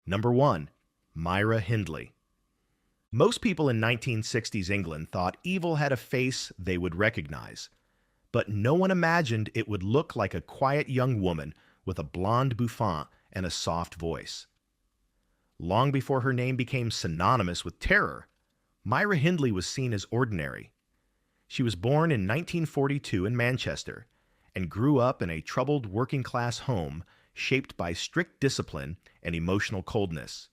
Number 1. Myra Hindley. Most people in 1960s England thought evil had a face they would recognize, but no one imagined it would look like a quiet young woman with a blonde bouffant and a soft voice. Long before her name became synonymous with terror, Myra Hindley was seen as ordinary. She was born in 1942 in Manchester and grew up in a troubled working-class home shaped by strict discipline and emotional coldness.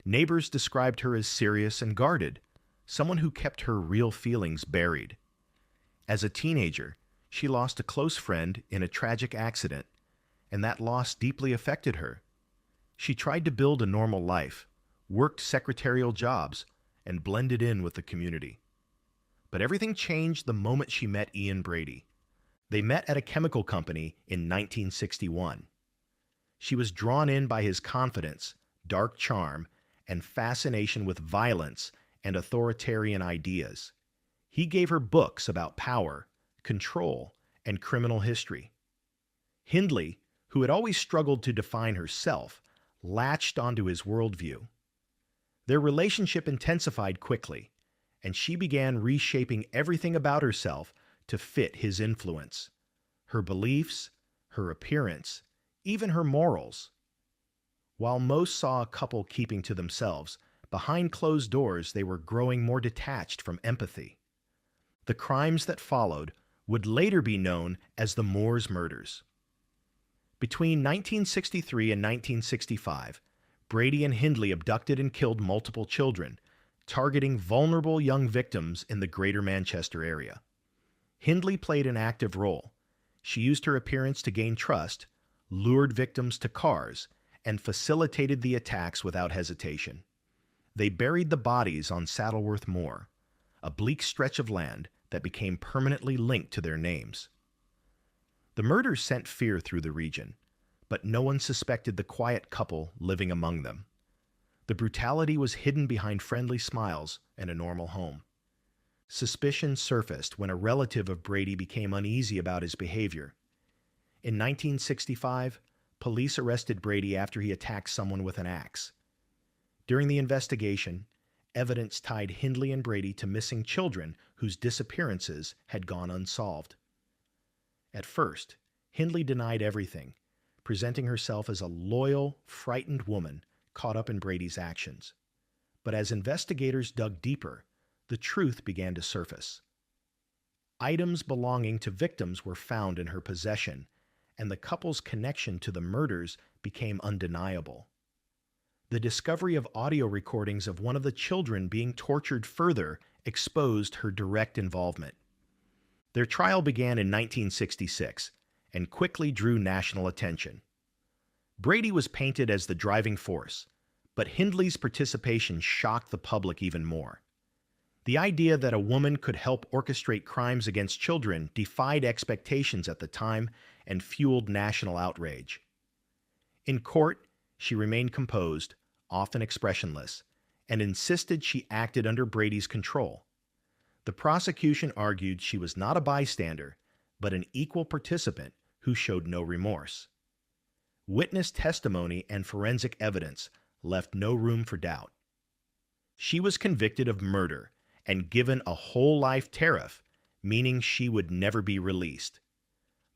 Neighbors described her as serious and guarded, someone who kept her real feelings buried. As a teenager, she lost a close friend in a tragic accident, and that loss deeply affected her. She tried to build a normal life, worked secretarial jobs, and blended in with the community. But everything changed the moment she met Ian Brady. They met at a chemical company in 1961. She was drawn in by his confidence, dark charm, and fascination with violence and authoritarian ideas. He gave her books about power, control, and criminal history. Hindley, who had always struggled to define herself, latched onto his worldview. Their relationship intensified quickly, and she began reshaping everything about herself to fit his influence. Her beliefs, her appearance, even her morals. While most saw a couple keeping to themselves, behind closed doors they were growing more detached from empathy. The crimes that followed would later be known as the Moors murders. Between 1963 and 1965, Brady and Hindley abducted and killed multiple children, targeting vulnerable young victims in the greater Manchester area. Hindley played an active role. She used her appearance to gain trust, lured victims to cars, and facilitated the attacks without hesitation. They buried the bodies on Saddleworth Moor, a bleak stretch of land that became permanently linked to their names. The murders sent fear through the region, but no one suspected the quiet couple living among them. The brutality was hidden behind friendly smiles and a normal home. Suspicion surfaced when a relative of Brady became uneasy about his behavior. In 1965, police arrested Brady after he attacked someone with an axe. During the investigation, evidence tied Hindley and Brady to missing children whose disappearances had gone unsolved. At first, Hindley denied everything, presenting herself as a loyal, frightened woman caught up in Brady's actions. But as investigators dug deeper, the truth began to surface. Items belonging to victims were found in her possession, and the couple's connection to the murders became undeniable. The discovery of audio recordings of one of the children being tortured further exposed her direct involvement. Their trial began in 1966 and quickly drew national attention. Brady was painted as the driving force, but Hindley's participation shocked the public even more. The idea that a woman could help orchestrate crimes against children defied expectations at the time and fueled national outrage. In court, she remained composed, often expressionless, and insisted she acted under Brady's control. The prosecution argued she was not a bystander, but an equal participant who showed no remorse. Witness testimony and forensic evidence left no room for doubt. She was convicted of murder and given a whole life tariff, meaning she would never be released.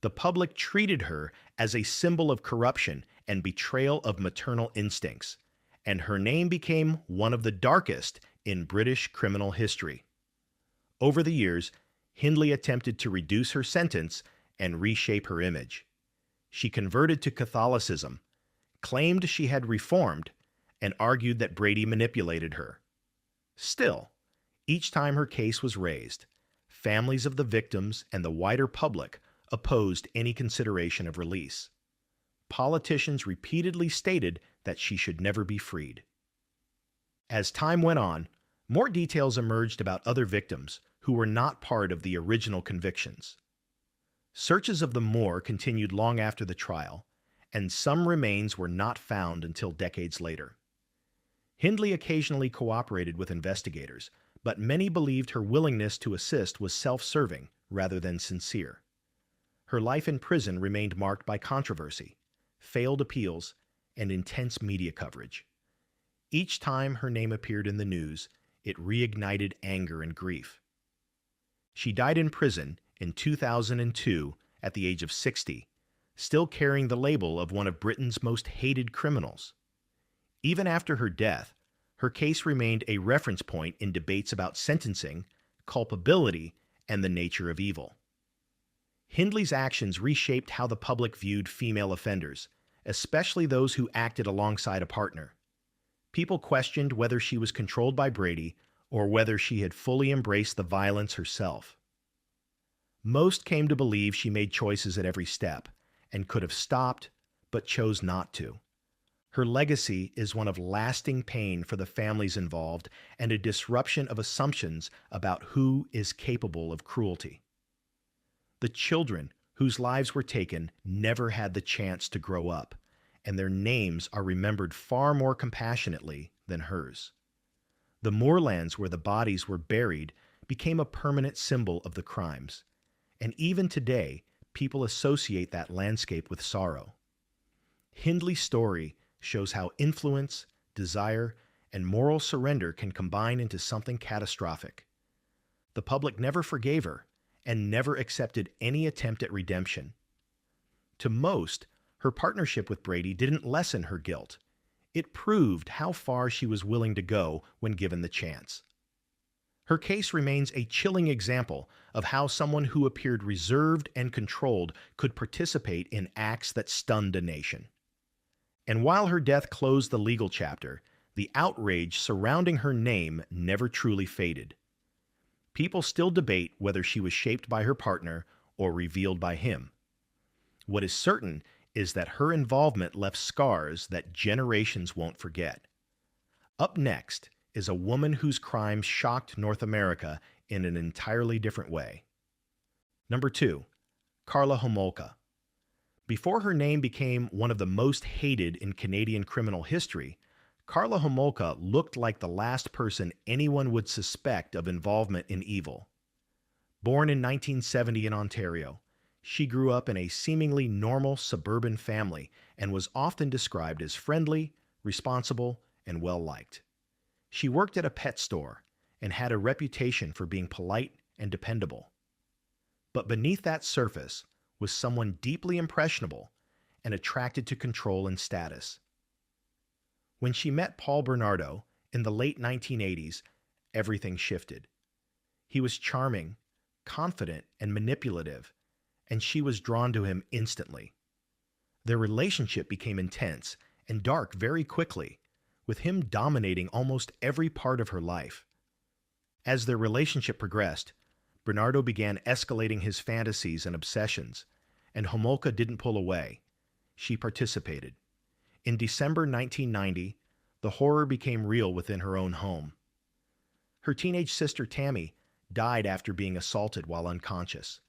The public treated her as a symbol of corruption and betrayal of maternal instincts, and her name became one of the darkest in British criminal history. Over the years, Hindley attempted to reduce her sentence and reshape her image. She converted to Catholicism, claimed she had reformed, and argued that Brady manipulated her. Still, each time her case was raised, families of the victims and the wider public opposed any consideration of release. Politicians repeatedly stated that she should never be freed. As time went on, more details emerged about other victims who were not part of the original convictions. Searches of the moor continued long after the trial, and some remains were not found until decades later. Hindley occasionally cooperated with investigators, but many believed her willingness to assist was self-serving rather than sincere. Her life in prison remained marked by controversy, failed appeals, and intense media coverage. Each time her name appeared in the news, it reignited anger and grief. She died in prison in 2002 at the age of 60, still carrying the label of one of Britain's most hated criminals. Even after her death, her case remained a reference point in debates about sentencing, culpability, and the nature of evil. Hindley's actions reshaped how the public viewed female offenders, especially those who acted alongside a partner. People questioned whether she was controlled by Brady or whether she had fully embraced the violence herself. Most came to believe she made choices at every step and could have stopped, but chose not to. Her legacy is one of lasting pain for the families involved and a disruption of assumptions about who is capable of cruelty. The children whose lives were taken never had the chance to grow up, and their names are remembered far more compassionately than hers. The moorlands where the bodies were buried became a permanent symbol of the crimes, and even today, people associate that landscape with sorrow. Hindley's story shows how influence, desire, and moral surrender can combine into something catastrophic. The public never forgave her and never accepted any attempt at redemption. To most, her partnership with Brady didn't lessen her guilt. It proved how far she was willing to go when given the chance. Her case remains a chilling example of how someone who appeared reserved and controlled could participate in acts that stunned a nation. And while her death closed the legal chapter, the outrage surrounding her name never truly faded. People still debate whether she was shaped by her partner or revealed by him. What is certain is that her involvement left scars that generations won't forget. Up next is a woman whose crimes shocked North America in an entirely different way. Number 2, Karla Homolka. Before her name became one of the most hated in Canadian criminal history, Karla Homolka looked like the last person anyone would suspect of involvement in evil. Born in 1970 in Ontario, she grew up in a seemingly normal suburban family and was often described as friendly, responsible, and well-liked. She worked at a pet store and had a reputation for being polite and dependable. But beneath that surface was someone deeply impressionable and attracted to control and status. When she met Paul Bernardo in the late 1980s, everything shifted. He was charming, confident, and manipulative, and she was drawn to him instantly. Their relationship became intense and dark very quickly, with him dominating almost every part of her life. As their relationship progressed, Bernardo began escalating his fantasies and obsessions, and Homolka didn't pull away. She participated. In December 1990, the horror became real within her own home. Her teenage sister Tammy died after being assaulted while unconscious.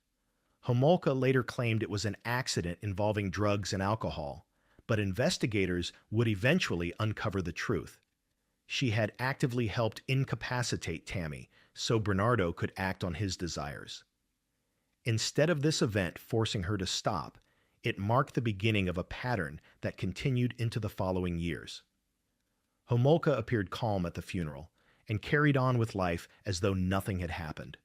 Homolka later claimed it was an accident involving drugs and alcohol, but investigators would eventually uncover the truth. She had actively helped incapacitate Tammy so Bernardo could act on his desires. Instead of this event forcing her to stop, it marked the beginning of a pattern that continued into the following years. Homolka appeared calm at the funeral and carried on with life as though nothing had happened.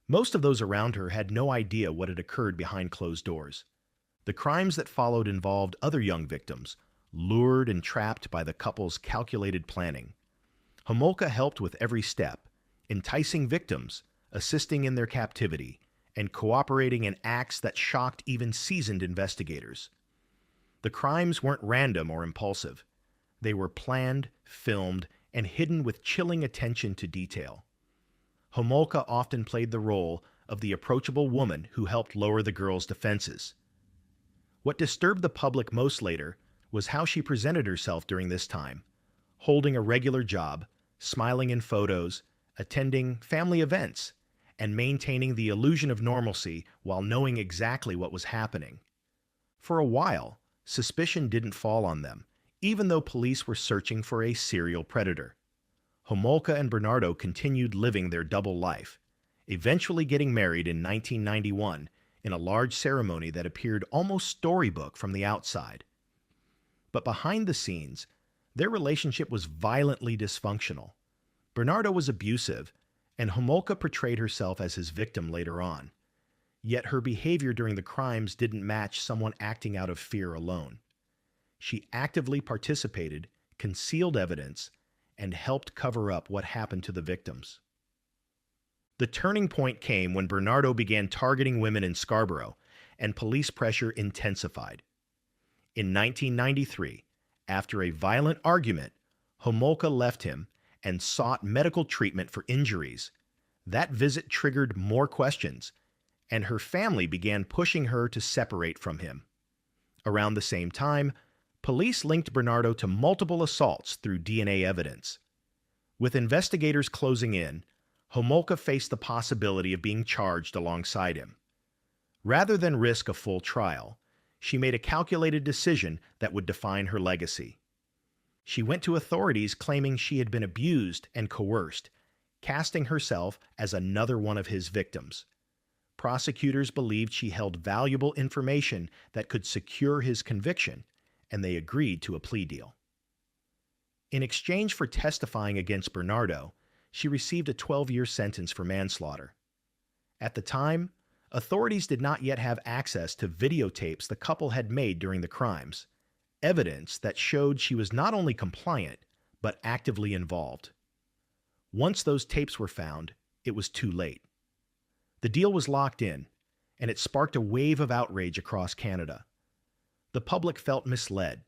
Most of those around her had no idea what had occurred behind closed doors. The crimes that followed involved other young victims, lured and trapped by the couple's calculated planning. Homolka helped with every step, enticing victims, assisting in their captivity, and cooperating in acts that shocked even seasoned investigators. The crimes weren't random or impulsive. They were planned, filmed, and hidden with chilling attention to detail. Homolka often played the role of the approachable woman who helped lower the girl's defenses. What disturbed the public most later was how she presented herself during this time, holding a regular job, smiling in photos, attending family events, and maintaining the illusion of normalcy while knowing exactly what was happening. For a while, suspicion didn't fall on them, even though police were searching for a serial predator. Homolka and Bernardo continued living their double life, eventually getting married in 1991 in a large ceremony that appeared almost storybook from the outside. But behind the scenes, Their relationship was violently dysfunctional. Bernardo was abusive, and Homolka portrayed herself as his victim later on. Yet her behavior during the crimes didn't match someone acting out of fear alone. She actively participated, concealed evidence, and helped cover up what happened to the victims. The turning point came when Bernardo began targeting women in Scarborough, and police pressure intensified. In 1993, after a violent argument, Homolka left him and sought medical treatment for injuries. That visit triggered more questions, and her family began pushing her to separate from him. Around the same time, police linked Bernardo to multiple assaults through DNA evidence. With investigators closing in, Homolka faced the possibility of being charged alongside him. Rather than risk a full trial, she made a calculated decision that would define her legacy. She went to authorities claiming she had been abused and coerced, casting herself as another one of his victims. Prosecutors believed she held valuable information that could secure his conviction, and they agreed to a plea deal. In exchange for testifying against Bernardo, she received a 12-year sentence for manslaughter. At the time, authorities did not yet have access to videotapes the couple had made during the crimes, evidence that showed she was not only compliant, but actively involved. Once those tapes were found, it was too late. The deal was locked in, and it sparked a wave of outrage across Canada. The public felt misled,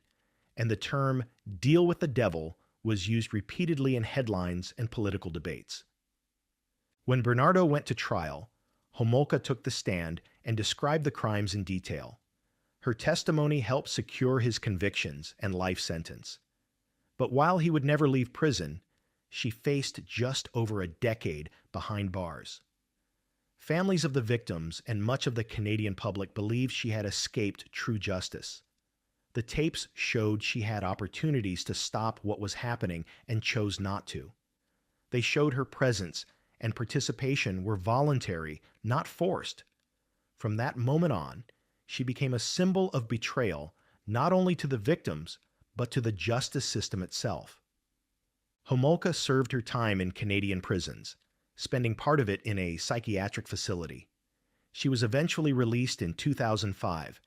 and the term "deal with the devil" was used repeatedly in headlines and political debates. When Bernardo went to trial, Homolka took the stand and described the crimes in detail. Her testimony helped secure his convictions and life sentence. But while he would never leave prison, she faced just over a decade behind bars. Families of the victims and much of the Canadian public believed she had escaped true justice. The tapes showed she had opportunities to stop what was happening and chose not to. They showed her presence and participation were voluntary, not forced. From that moment on, she became a symbol of betrayal, not only to the victims, but to the justice system itself. Homolka served her time in Canadian prisons, spending part of it in a psychiatric facility. She was eventually released in 2005,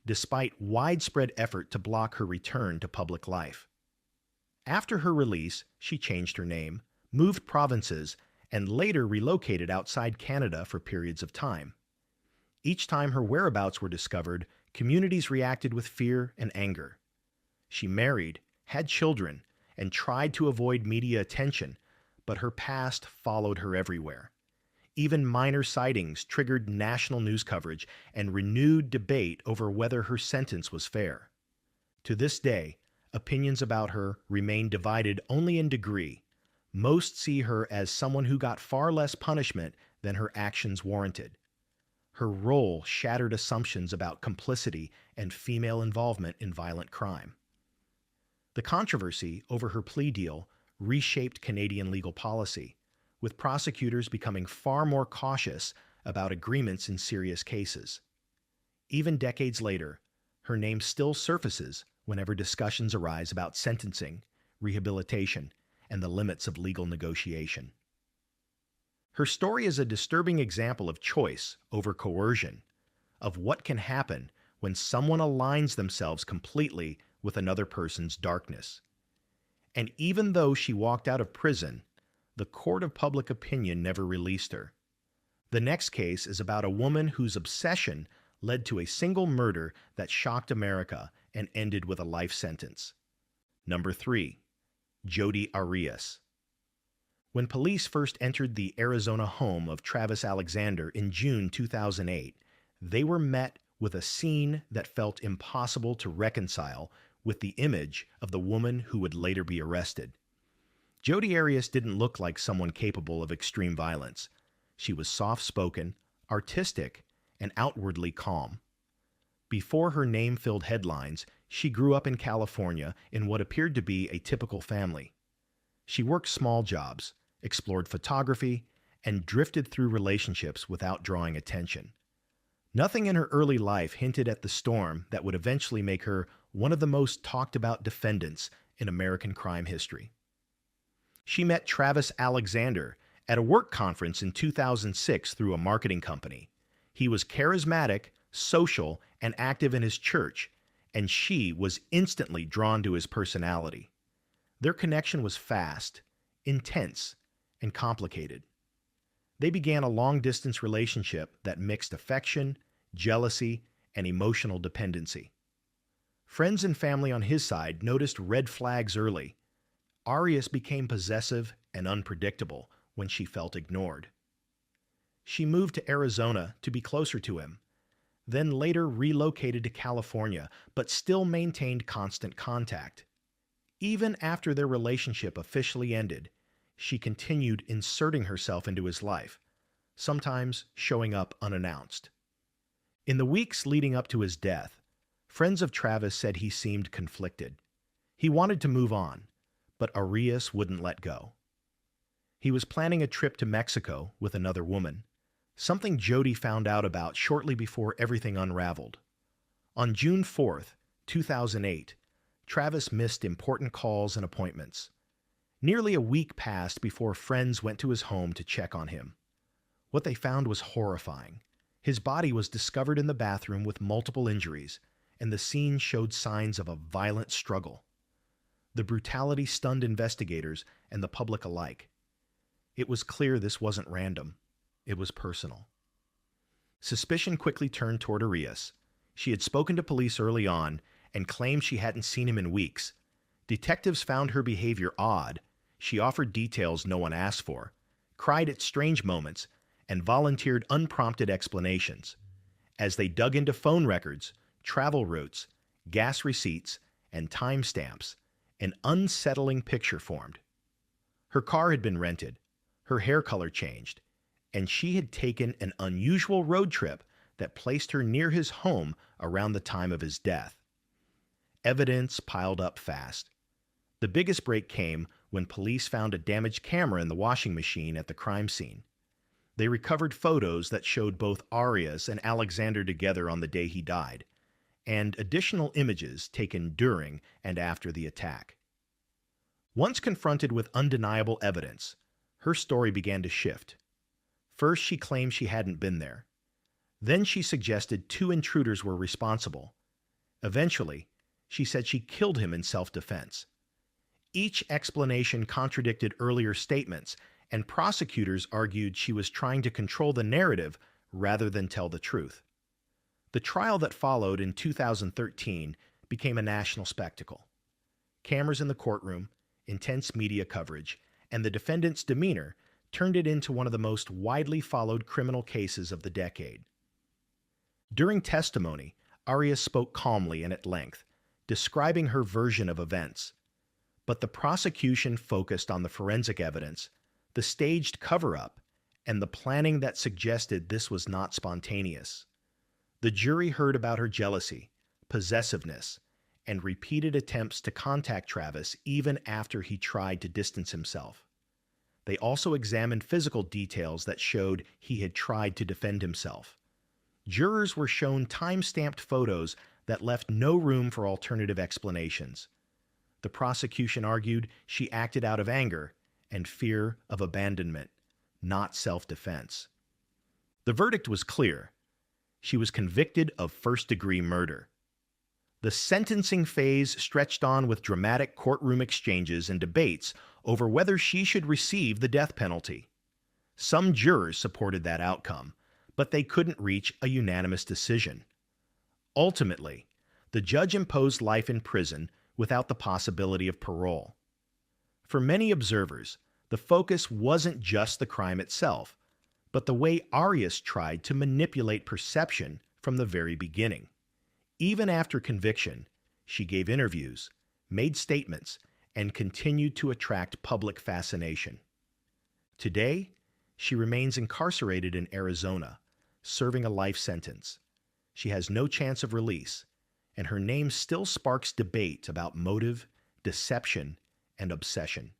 despite widespread effort to block her return to public life. After her release, she changed her name, moved provinces, and later relocated outside Canada for periods of time. Each time her whereabouts were discovered, communities reacted with fear and anger. She married, had children, and tried to avoid media attention, but her past followed her everywhere. Even minor sightings triggered national news coverage and renewed debate over whether her sentence was fair. To this day, opinions about her remain divided only in degree. Most see her as someone who got far less punishment than her actions warranted. Her role shattered assumptions about complicity and female involvement in violent crime. The controversy over her plea deal reshaped Canadian legal policy, with prosecutors becoming far more cautious about agreements in serious cases. Even decades later, her name still surfaces whenever discussions arise about sentencing, rehabilitation, and the limits of legal negotiation. Her story is a disturbing example of choice over coercion, of what can happen when someone aligns themselves completely with another person's darkness. And even though she walked out of prison, the court of public opinion never released her. The next case is about a woman whose obsession led to a single murder that shocked America and ended with a life sentence. Number 3. Jodi Arias. When police first entered the Arizona home of Travis Alexander in June 2008, they were met with a scene that felt impossible to reconcile with the image of the woman who would later be arrested. Jodi Arias didn't look like someone capable of extreme violence. She was soft-spoken, artistic, and outwardly calm. Before her name filled headlines, she grew up in California in what appeared to be a typical family. She worked small jobs, explored photography, and drifted through relationships without drawing attention. Nothing in her early life hinted at the storm that would eventually make her one of the most talked about defendants in American crime history. She met Travis Alexander at a work conference in 2006 through a marketing company. He was charismatic, social, and active in his church, and she was instantly drawn to his personality. Their connection was fast, intense, and complicated. They began a long-distance relationship that mixed affection, jealousy, and emotional dependency. Friends and family on his side noticed red flags early. Arias became possessive and unpredictable when she felt ignored. She moved to Arizona to be closer to him, then later relocated to California, but still maintained constant contact. Even after their relationship officially ended, she continued inserting herself into his life, sometimes showing up unannounced. In the weeks leading up to his death, friends of Travis said he seemed conflicted. He wanted to move on, but Arias wouldn't let go. He was planning a trip to Mexico with another woman, something Jody found out about shortly before everything unraveled. On June 4th, 2008, Travis missed important calls and appointments. Nearly a week passed before friends went to his home to check on him. What they found was horrifying. His body was discovered in the bathroom with multiple injuries, and the scene showed signs of a violent struggle. The brutality stunned investigators and the public alike. It was clear this wasn't random. It was personal. Suspicion quickly turned toward Arias. She had spoken to police early on and claimed she hadn't seen him in weeks. Detectives found her behavior odd. She offered details no one asked for, cried at strange moments, and volunteered unprompted explanations. As they dug into phone records, travel routes, gas receipts, and timestamps, an unsettling picture formed. Her car had been rented, her hair color changed, and she had taken an unusual road trip that placed her near his home around the time of his death. Evidence piled up fast. The biggest break came when police found a damaged camera in the washing machine at the crime scene. They recovered photos that showed both Arias and Alexander together on the day he died, and additional images taken during and after the attack. Once confronted with undeniable evidence, her story began to shift. First, she claimed she hadn't been there. Then she suggested two intruders were responsible. Eventually, she said she killed him in self-defense. Each explanation contradicted earlier statements, and prosecutors argued she was trying to control the narrative rather than tell the truth. The trial that followed in 2013 became a national spectacle. Cameras in the courtroom, intense media coverage, and the defendant's demeanor turned it into one of the most widely followed criminal cases of the decade. During testimony, Arias spoke calmly and at length, describing her version of events. But the prosecution focused on the forensic evidence, the staged cover-up, and the planning that suggested this was not spontaneous. The jury heard about her jealousy, possessiveness, and repeated attempts to contact Travis even after he tried to distance himself. They also examined physical details that showed he had tried to defend himself. Jurors were shown time-stamped photos that left no room for alternative explanations. The prosecution argued she acted out of anger and fear of abandonment, not self-defense. The verdict was clear. She was convicted of first-degree murder. The sentencing phase stretched on with dramatic courtroom exchanges and debates over whether she should receive the death penalty. Some jurors supported that outcome, but they couldn't reach a unanimous decision. Ultimately, the judge imposed life in prison without the possibility of parole. For many observers, the focus wasn't just the crime itself, but the way Arias tried to manipulate perception from the very beginning. Even after conviction, she gave interviews, made statements, and continued to attract public fascination. Today, she remains incarcerated in Arizona, serving a life sentence. She has no chance of release, and her name still sparks debate about motive, deception, and obsession.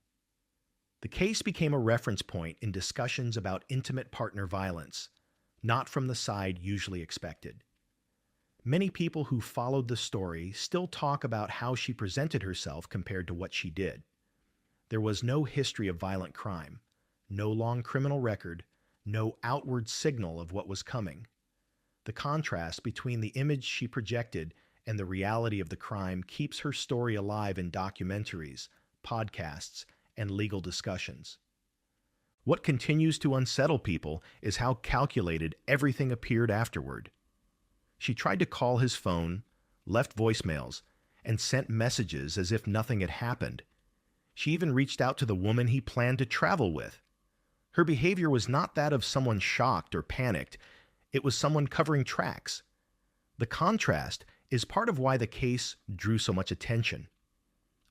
The case became a reference point in discussions about intimate partner violence, not from the side usually expected. Many people who followed the story still talk about how she presented herself compared to what she did. There was no history of violent crime, no long criminal record, no outward signal of what was coming. The contrast between the image she projected and the reality of the crime keeps her story alive in documentaries, podcasts, and legal discussions. What continues to unsettle people is how calculated everything appeared afterward. She tried to call his phone, left voicemails, and sent messages as if nothing had happened. She even reached out to the woman he planned to travel with. Her behavior was not that of someone shocked or panicked. It was someone covering tracks. The contrast is part of why the case drew so much attention.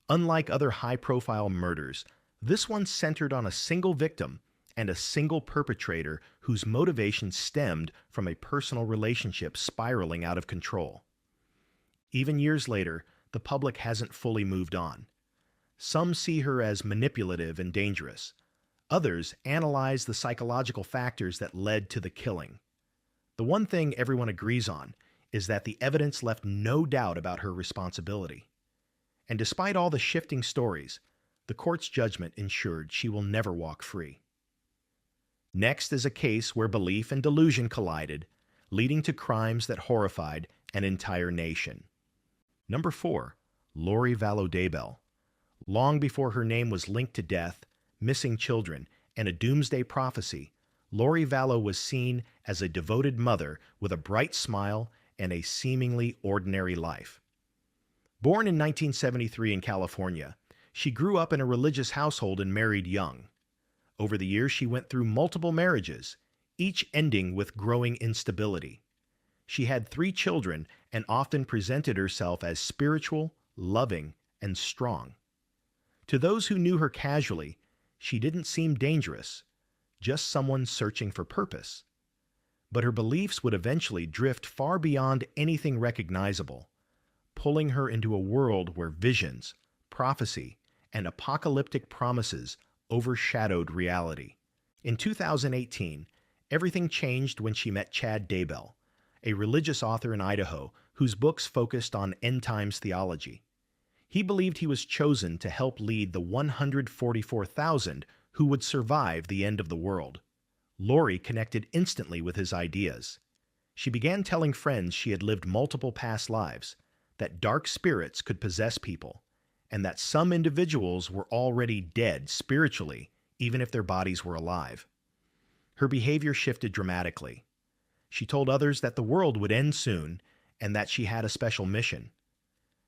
Unlike other high-profile murders, this one centered on a single victim and a single perpetrator whose motivation stemmed from a personal relationship spiraling out of control. Even years later, the public hasn't fully moved on. Some see her as manipulative and dangerous. Others analyze the psychological factors that led to the killing. The one thing everyone agrees on is that the evidence left no doubt about her responsibility. And despite all the shifting stories, the court's judgment ensured she will never walk free. Next is a case where belief and delusion collided, leading to crimes that horrified an entire nation. Number 4. Lori Vallow Daybell. Long before her name was linked to death, missing children, and a doomsday prophecy, Lori Vallow was seen as a devoted mother with a bright smile and a seemingly ordinary life. Born in 1973 in California, she grew up in a religious household and married young. Over the years, she went through multiple marriages, each ending with growing instability. She had 3 children and often presented herself as spiritual, loving, and strong. To those who knew her casually, she didn't seem dangerous, just someone searching for purpose. But her beliefs would eventually drift far beyond anything recognizable, pulling her into a world where visions, prophecy, and apocalyptic promises overshadowed reality. In 2018, everything changed when she met Chad Daybell, a religious author in Idaho whose books focused on end-times theology. He believed he was chosen to help lead the 144,000 who would survive the end of the world. Lori connected instantly with his ideas. She began telling friends she had lived multiple past lives, that dark spirits could possess people, and that some individuals were already dead spiritually, even if their bodies were alive. Her behavior shifted dramatically. She told others that the world would end soon and that she had a special mission.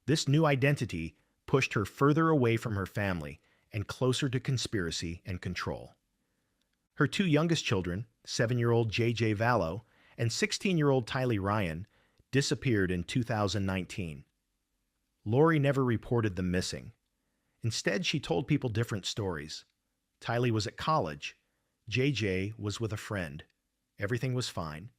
This new identity pushed her further away from her family and closer to conspiracy and control. Her 2 youngest children, 7-year-old J.J. Vallow and 16-year-old Tylee Ryan, disappeared in 2019. Lori never reported them missing. Instead, she told people different stories. Tylee was at college. J.J. was with a friend. Everything was fine.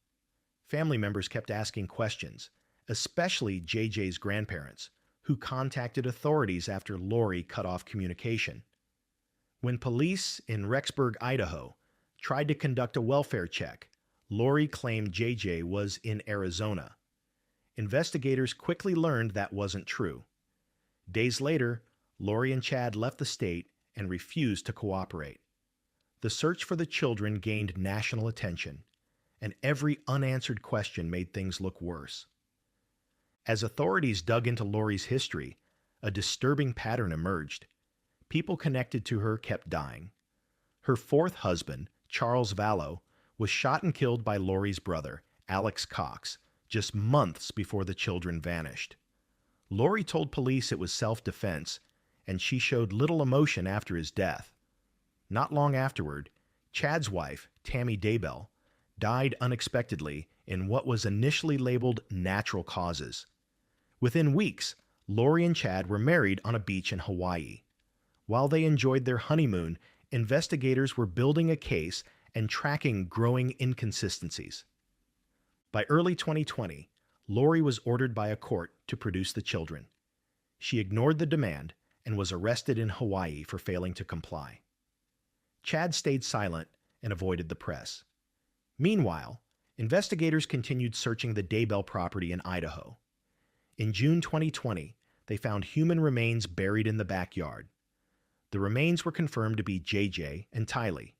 Family members kept asking questions, especially J.J.'s grandparents, who contacted authorities after Lori cut off communication. When police in Rexburg, Idaho, tried to conduct a welfare check, Lori claimed J.J. was in Arizona. Investigators quickly learned that wasn't true. Days later, Lori and Chad left the state and refused to cooperate. The search for the children gained national attention, and every unanswered question made things look worse. As authorities dug into Lori's history, a disturbing pattern emerged. People connected to her kept dying. Her 4th husband, Charles Vallow, was shot and killed by Lori's brother, Alex Cox, just months before the children vanished. Lori told police it was self-defense, and she showed little emotion after his death. Not long afterward, Chad's wife, Tammy Daybell, died unexpectedly in what was initially labeled natural causes. Within weeks, Lori and Chad were married on a beach in Hawaii. While they enjoyed their honeymoon, investigators were building a case and tracking growing inconsistencies. By early 2020, Lori was ordered by a court to produce the children. She ignored the demand and was arrested in Hawaii for failing to comply. Chad stayed silent and avoided the press. Meanwhile, Investigators continued searching the Daybell property in Idaho. In June 2020, they found human remains buried in the backyard. The remains were confirmed to be JJ and Tylee.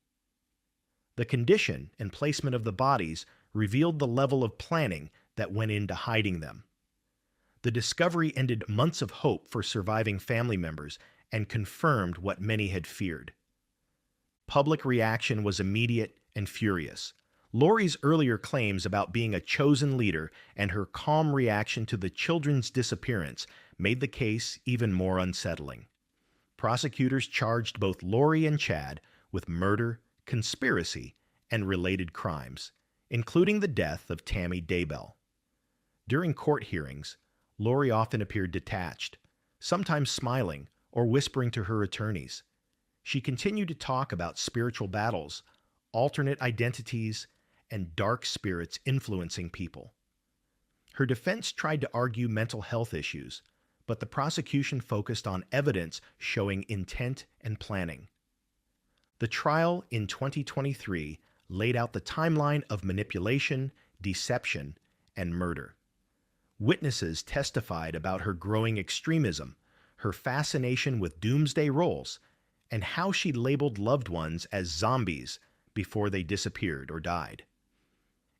The condition and placement of the bodies revealed the level of planning that went into hiding them. The discovery ended months of hope for surviving family members and confirmed what many had feared. Public reaction was immediate and furious. Lori's earlier claims about being a chosen leader and her calm reaction to the children's disappearance made the case even more unsettling. Prosecutors charged both Lori and Chad with murder, conspiracy, and related crimes, including the death of Tammy Daybell. During court hearings, Lori often appeared detached, sometimes smiling or whispering to her attorneys. She continued to talk about spiritual battles, alternate identities, and dark spirits influencing people. Her defense tried to argue mental health issues, but the prosecution focused on evidence showing intent and planning. The trial in 2023 laid out the timeline of manipulation, deception, and murder. Witnesses testified about her growing extremism, her fascination with doomsday roles, and how she labeled loved ones as zombies before they disappeared or died.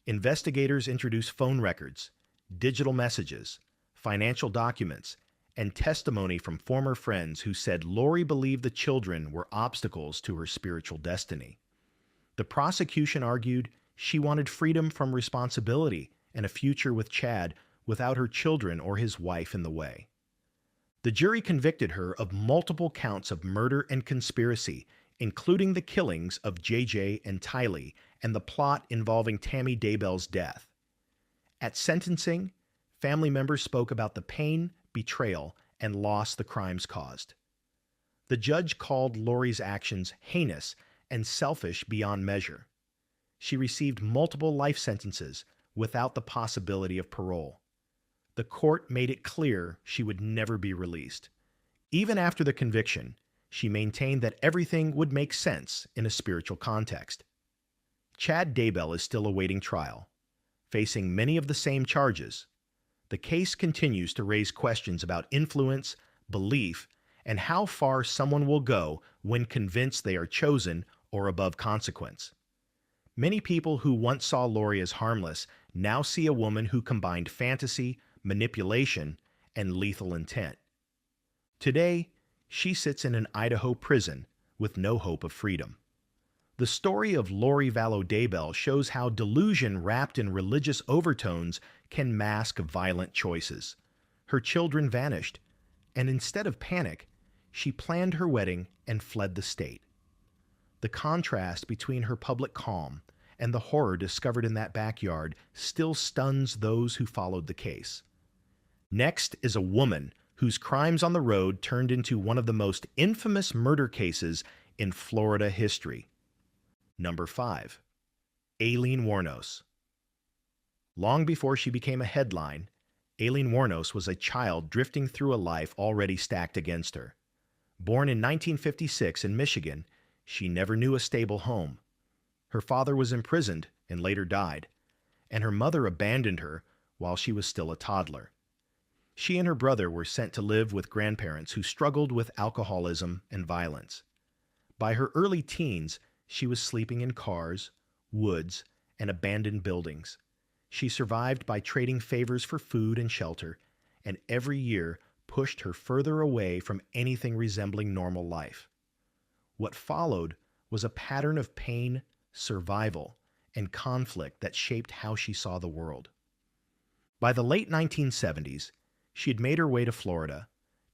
Investigators introduced phone records, digital messages, financial documents, and testimony from former friends who said Lori believed the children were obstacles to her spiritual destiny. The prosecution argued she wanted freedom from responsibility and a future with Chad without her children or his wife in the way. The jury convicted her of multiple counts of murder and conspiracy, including the killings of JJ and Tylee and the plot involving Tammy Daybell's death. At sentencing, family members spoke about the pain, betrayal, and loss the crimes caused. The judge called Lori's actions heinous and selfish beyond measure. She received multiple life sentences without the possibility of parole. The court made it clear she would never be released. Even after the conviction, she maintained that everything would make sense in a spiritual context. Chad Daybell is still awaiting trial, facing many of the same charges. The case continues to raise questions about influence, belief, and how far someone will go when convinced they are chosen or above consequence. Many people who once saw Lori as harmless now see a woman who combined fantasy, manipulation, and lethal intent. Today, she sits in an Idaho prison with no hope of freedom. The story of Lori Vallow Daybell shows how delusion wrapped in religious overtones can mask violent choices. Her children vanished, and instead of panic, she planned her wedding and fled the state. The contrast between her public calm and the horror discovered in that backyard still stuns those who followed the case. Next is a woman whose crimes on the road turned into one of the most infamous murder cases in Florida history. Number 5. Aileen Wuornos. Long before she became a headline, Aileen Wuornos was a child drifting through a life already stacked against her. Born in 1956 in Michigan, she never knew a stable home. Her father was imprisoned and later died, and her mother abandoned her while she was still a toddler. She and her brother were sent to live with grandparents who struggled with alcoholism and violence. By her early teens, she was sleeping in cars, woods, and abandoned buildings. She survived by trading favors for food and shelter, and every year pushed her further away from anything resembling normal life. What followed was a pattern of pain, survival, and conflict that shaped how she saw the world. By the late 1970s, she had made her way to Florida,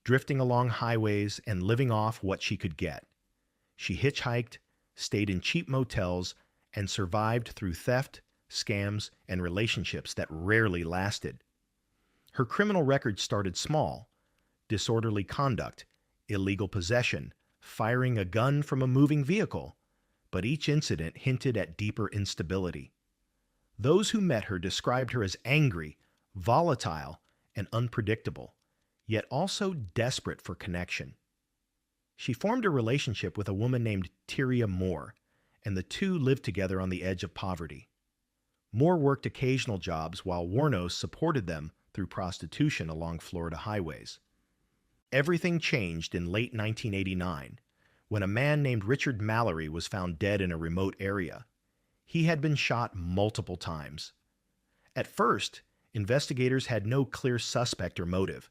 drifting along highways and living off what she could get. She hitchhiked, stayed in cheap motels, and survived through theft, scams, and relationships that rarely lasted. Her criminal record started small: disorderly conduct, illegal possession, firing a gun from a moving vehicle, but each incident hinted at deeper instability. Those who met her described her as angry, volatile, and unpredictable, yet also desperate for connection. She formed a relationship with a woman named Tyria Moore, and the two lived together on the edge of poverty. Moore worked occasional jobs while Warnos supported them through prostitution along Florida highways. Everything changed in late 1989 when a man named Richard Mallory was found dead in a remote area. He had been shot multiple times. At first, investigators had no clear suspect or motive,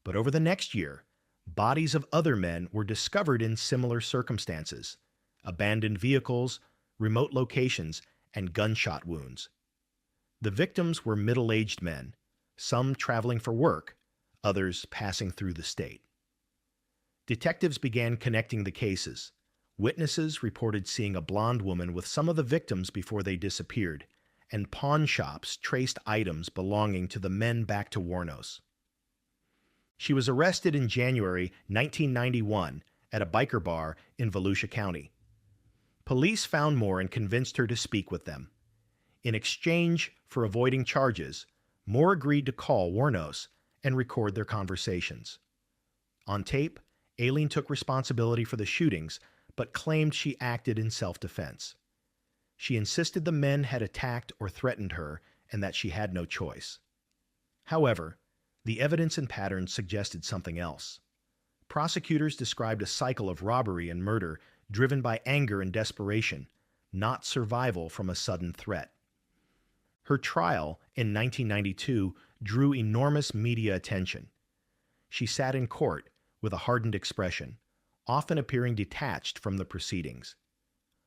but over the next year, bodies of other men were discovered in similar circumstances: abandoned vehicles, remote locations, and gunshot wounds. The victims were middle-aged men, some traveling for work, others passing through the state. Detectives began connecting the cases. Witnesses reported seeing a blonde woman with some of the victims before they disappeared, and pawn shops traced items belonging to the men back to Warnos. She was arrested in January 1991 at a biker bar in Volusia County. Police found Moore and convinced her to speak with them. In exchange for avoiding charges, Moore agreed to call Warnos and record their conversations. On tape, Aileen took responsibility for the shootings, but claimed she acted in self-defense. She insisted the men had attacked or threatened her and that she had no choice. However, the evidence and patterns suggested something else. Prosecutors described a cycle of robbery and murder driven by anger and desperation, not survival from a sudden threat. Her trial in 1992 drew enormous media attention. She sat in court with a hardened expression, often appearing detached from the proceedings.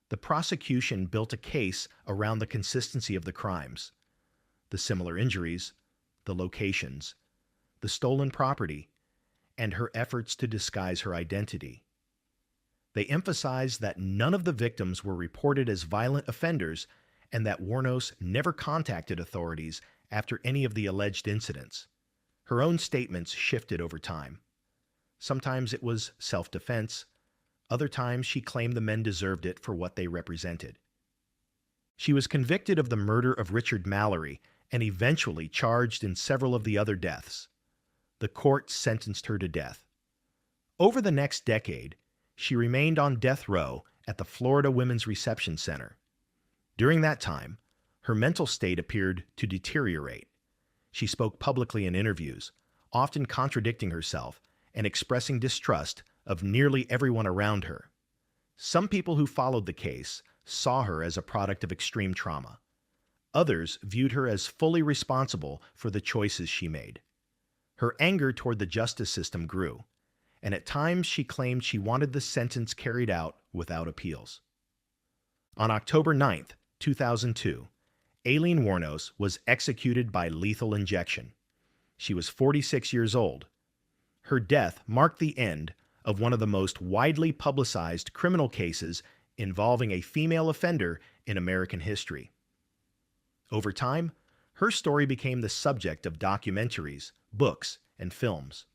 The prosecution built a case around the consistency of the crimes: the similar injuries, the locations, the stolen property, and her efforts to disguise her identity. They emphasized that none of the victims were reported as violent offenders and that Warnos never contacted authorities after any of the alleged incidents. Her own statements shifted over time. Sometimes it was self-defense. Other times she claimed the men deserved it for what they represented. She was convicted of the murder of Richard Mallory and eventually charged in several of the other deaths. The court sentenced her to death. Over the next decade, she remained on death row at the Florida Women's Reception Center. During that time, her mental state appeared to deteriorate. She spoke publicly in interviews, often contradicting herself and expressing distrust of nearly everyone around her. Some people who followed the case saw her as a product of extreme trauma. Others viewed her as fully responsible for the choices she made. Her anger toward the justice system grew, and at times she claimed she wanted the sentence carried out without appeals. On October 9, 2002, Aileen Warnos was executed by lethal injection. She was 46 years old. Her death marked the end of one of the most widely publicized criminal cases involving a female offender in American history. Over time, her story became the subject of documentaries, books, and films.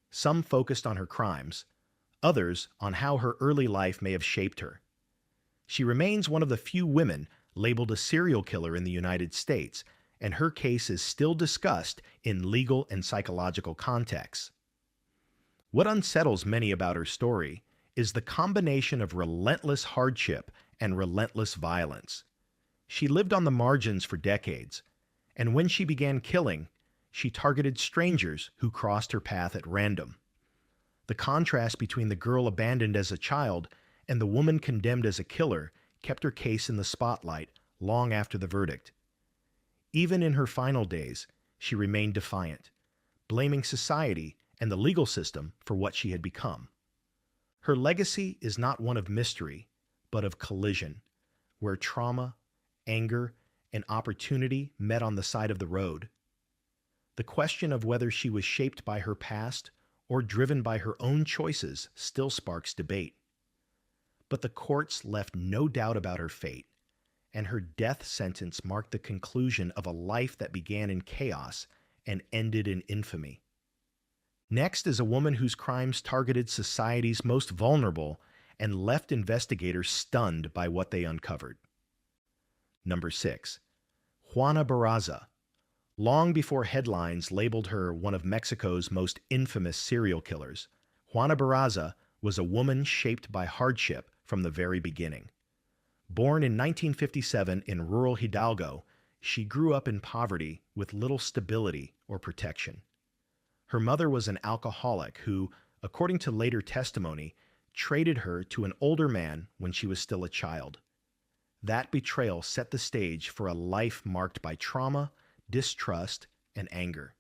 Some focused on her crimes, others on how her early life may have shaped her. She remains one of the few women labeled a serial killer in the United States, and her case is still discussed in legal and psychological contexts. What unsettles many about her story is the combination of relentless hardship and relentless violence. She lived on the margins for decades, and when she began killing, she targeted strangers who crossed her path at random. The contrast between the girl abandoned as a child and the woman condemned as a killer kept her case in the spotlight long after the verdict. Even in her final days, she remained defiant, blaming society and the legal system for what she had become. Her legacy is not one of mystery, but of collision, where trauma, anger, and opportunity met on the side of the road. The question of whether she was shaped by her past or driven by her own choices still sparks debate. But the courts left no doubt about her fate, and her death sentence marked the conclusion of a life that began in chaos and ended in infamy. Next is a woman whose crimes targeted society's most vulnerable and left investigators stunned by what they uncovered. Number 6. Juana Barraza. Long before headlines labeled her one of Mexico's most infamous serial killers, Juana Barraza was a woman shaped by hardship from the very beginning. Born in 1957 in rural Hidalgo, She grew up in poverty with little stability or protection. Her mother was an alcoholic who, according to later testimony, traded her to an older man when she was still a child. That betrayal set the stage for a life marked by trauma, distrust, and anger.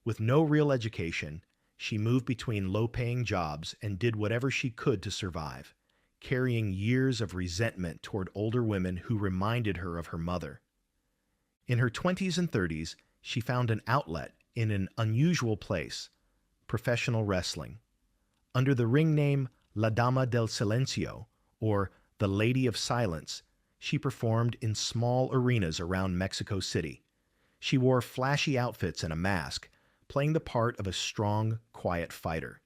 With no real education, she moved between low-paying jobs and did whatever she could to survive, carrying years of resentment toward older women who reminded her of her mother. In her 20s and 30s, she found an outlet in an unusual place: professional wrestling. Under the ring name La Dama del Silencio, or the Lady of Silence, she performed in small arenas around Mexico City. She wore flashy outfits and a mask, playing the part of a strong, quiet fighter.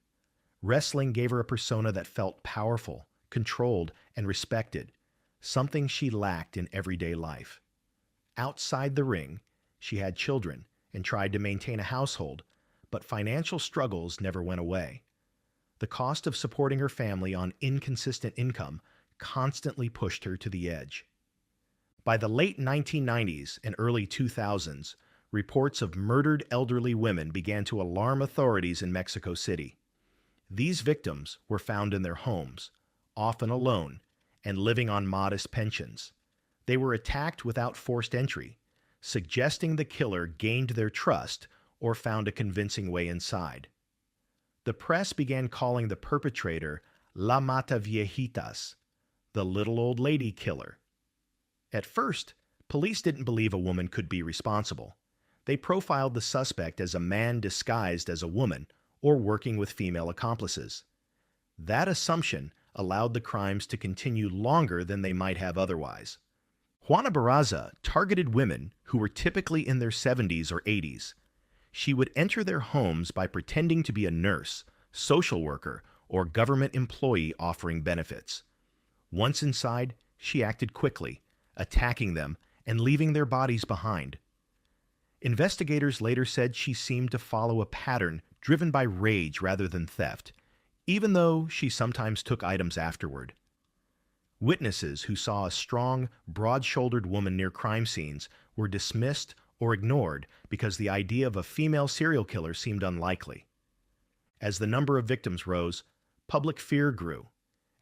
Wrestling gave her a persona that felt powerful, controlled, and respected, something she lacked in everyday life. Outside the ring, she had children and tried to maintain a household, but financial struggles never went away. The cost of supporting her family on inconsistent income constantly pushed her to the edge. By the late 1990s and early 2000s, reports of murdered elderly women began to alarm authorities in Mexico City. These victims were found in their homes, often alone, and living on modest pensions. They were attacked without forced entry, suggesting the killer gained their trust or found a convincing way inside. The press began calling the perpetrator La Mata Viejitas, the little old lady killer. At first, police didn't believe a woman could be responsible. They profiled the suspect as a man disguised as a woman or working with female accomplices. That assumption allowed the crimes to continue longer than they might have otherwise. Juana Barraza targeted women who were typically in their 70s or 80s. She would enter their homes by pretending to be a nurse, social worker, or government employee offering benefits. Once inside, she acted quickly, attacking them and leaving their bodies behind. Investigators later said she seemed to follow a pattern driven by rage rather than theft, even though she sometimes took items afterward. Witnesses who saw a strong, broad-shouldered woman near crime scenes were dismissed or ignored because the idea of a female serial killer seemed unlikely. As the number of victims rose, public fear grew.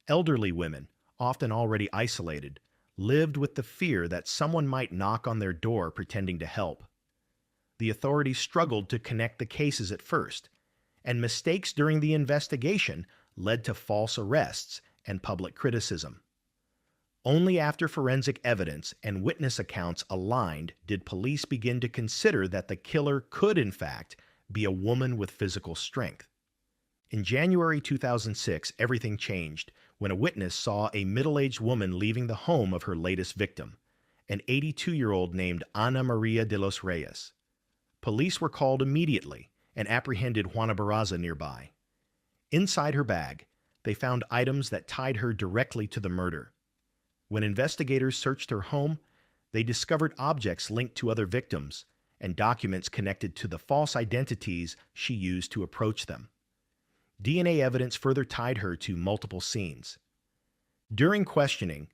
Elderly women, often already isolated, lived with the fear that someone might knock on their door pretending to help. The authorities struggled to connect the cases at first, and mistakes during the investigation led to false arrests and public criticism. Only after forensic evidence and witness accounts aligned did police begin to consider that the killer could, in fact, be a woman with physical strength. In January 2006, everything changed when a witness saw a middle-aged woman leaving the home of her latest victim, an 82-year-old named Ana Maria de los Reyes. Police were called immediately and apprehended Juana Barraza nearby. Inside her bag, they found items that tied her directly to the murder. When investigators searched her home, they discovered objects linked to other victims and documents connected to the false identities she used to approach them. DNA evidence further tied her to multiple scenes. During questioning,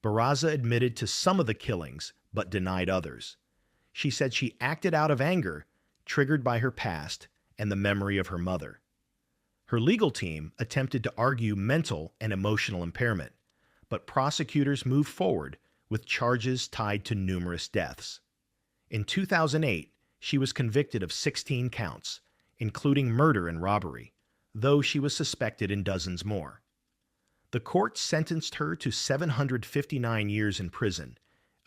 Barraza admitted to some of the killings but denied others. She said she acted out of anger, triggered by her past and the memory of her mother. Her legal team attempted to argue mental and emotional impairment, but prosecutors moved forward with charges tied to numerous deaths. In 2008, she was convicted of 16 counts, including murder and robbery, though she was suspected in dozens more. The court sentenced her to 759 years in prison,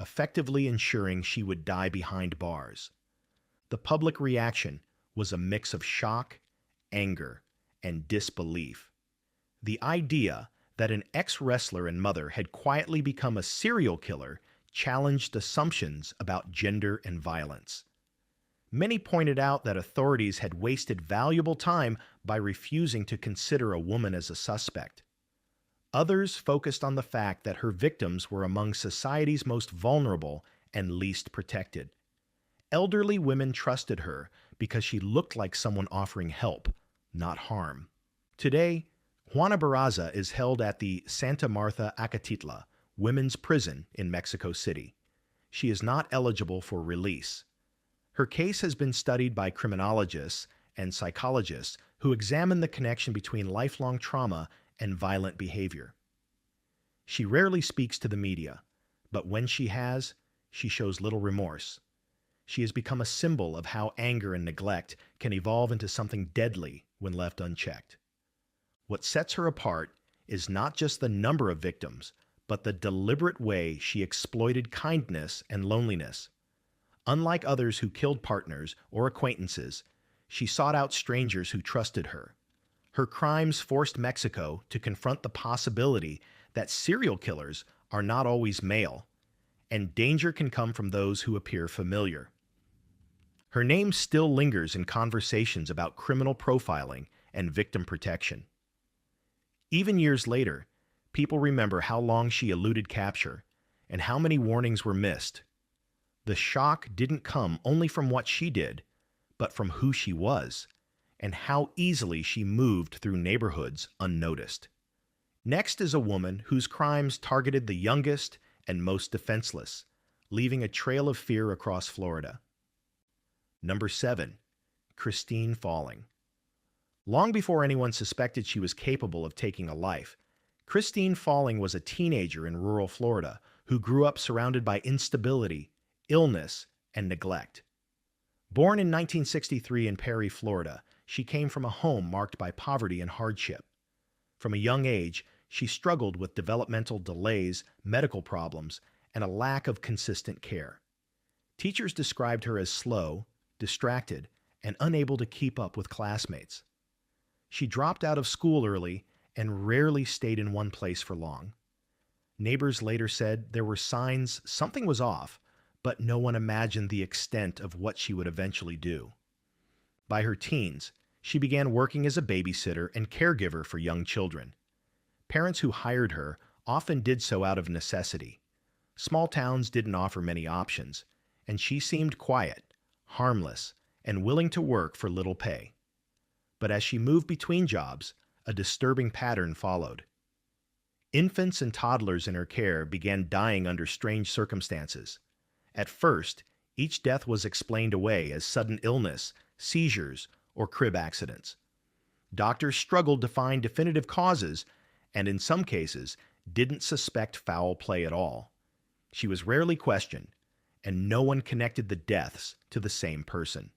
effectively ensuring she would die behind bars. The public reaction was a mix of shock, anger, and disbelief. The idea that an ex-wrestler and mother had quietly become a serial killer challenged assumptions about gender and violence. Many pointed out that authorities had wasted valuable time by refusing to consider a woman as a suspect. Others focused on the fact that her victims were among society's most vulnerable and least protected. Elderly women trusted her because she looked like someone offering help, not harm. Today, Juana Barraza is held at the Santa Marta Acatitla Women's Prison in Mexico City. she is not eligible for release. Her case has been studied by criminologists and psychologists who examine the connection between lifelong trauma and violent behavior. She rarely speaks to the media, but when she has, she shows little remorse. She has become a symbol of how anger and neglect can evolve into something deadly when left unchecked. What sets her apart is not just the number of victims, but the deliberate way she exploited kindness and loneliness. Unlike others who killed partners or acquaintances, she sought out strangers who trusted her. Her crimes forced Mexico to confront the possibility that serial killers are not always male, and danger can come from those who appear familiar. Her name still lingers in conversations about criminal profiling and victim protection. Even years later, people remember how long she eluded capture and how many warnings were missed. The shock didn't come only from what she did, but from who she was and how easily she moved through neighborhoods unnoticed. Next is a woman whose crimes targeted the youngest and most defenseless, leaving a trail of fear across Florida. Number 7. Christine Falling. Long before anyone suspected she was capable of taking a life, Christine Falling was a teenager in rural Florida who grew up surrounded by instability, illness, and neglect. Born in 1963 in Perry, Florida, she came from a home marked by poverty and hardship. From a young age, she struggled with developmental delays, medical problems, and a lack of consistent care. Teachers described her as slow, distracted, and unable to keep up with classmates. She dropped out of school early and rarely stayed in one place for long. Neighbors later said there were signs something was off, but no one imagined the extent of what she would eventually do. By her teens, she began working as a babysitter and caregiver for young children. Parents who hired her often did so out of necessity. Small towns didn't offer many options, and she seemed quiet, harmless, and willing to work for little pay. But as she moved between jobs, a disturbing pattern followed. Infants and toddlers in her care began dying under strange circumstances. At first, each death was explained away as sudden illness, seizures, or crib accidents. Doctors struggled to find definitive causes, and in some cases, didn't suspect foul play at all. She was rarely questioned, and no one connected the deaths to the same person.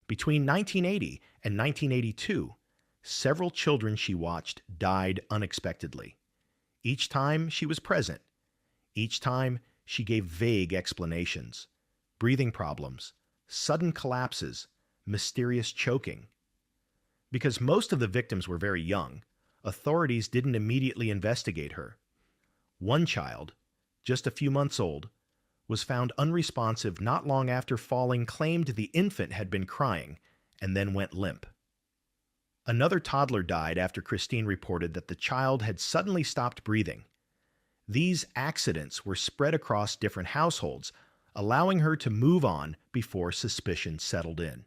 Between 1980 and 1982, several children she watched died unexpectedly. Each time she was present. Each time she gave vague explanations. Breathing problems, sudden collapses, mysterious choking. Because most of the victims were very young, authorities didn't immediately investigate her. One child, just a few months old, was found unresponsive not long after Falling claimed the infant had been crying and then went limp. Another toddler died after Christine reported that the child had suddenly stopped breathing. These accidents were spread across different households, allowing her to move on before suspicion settled in.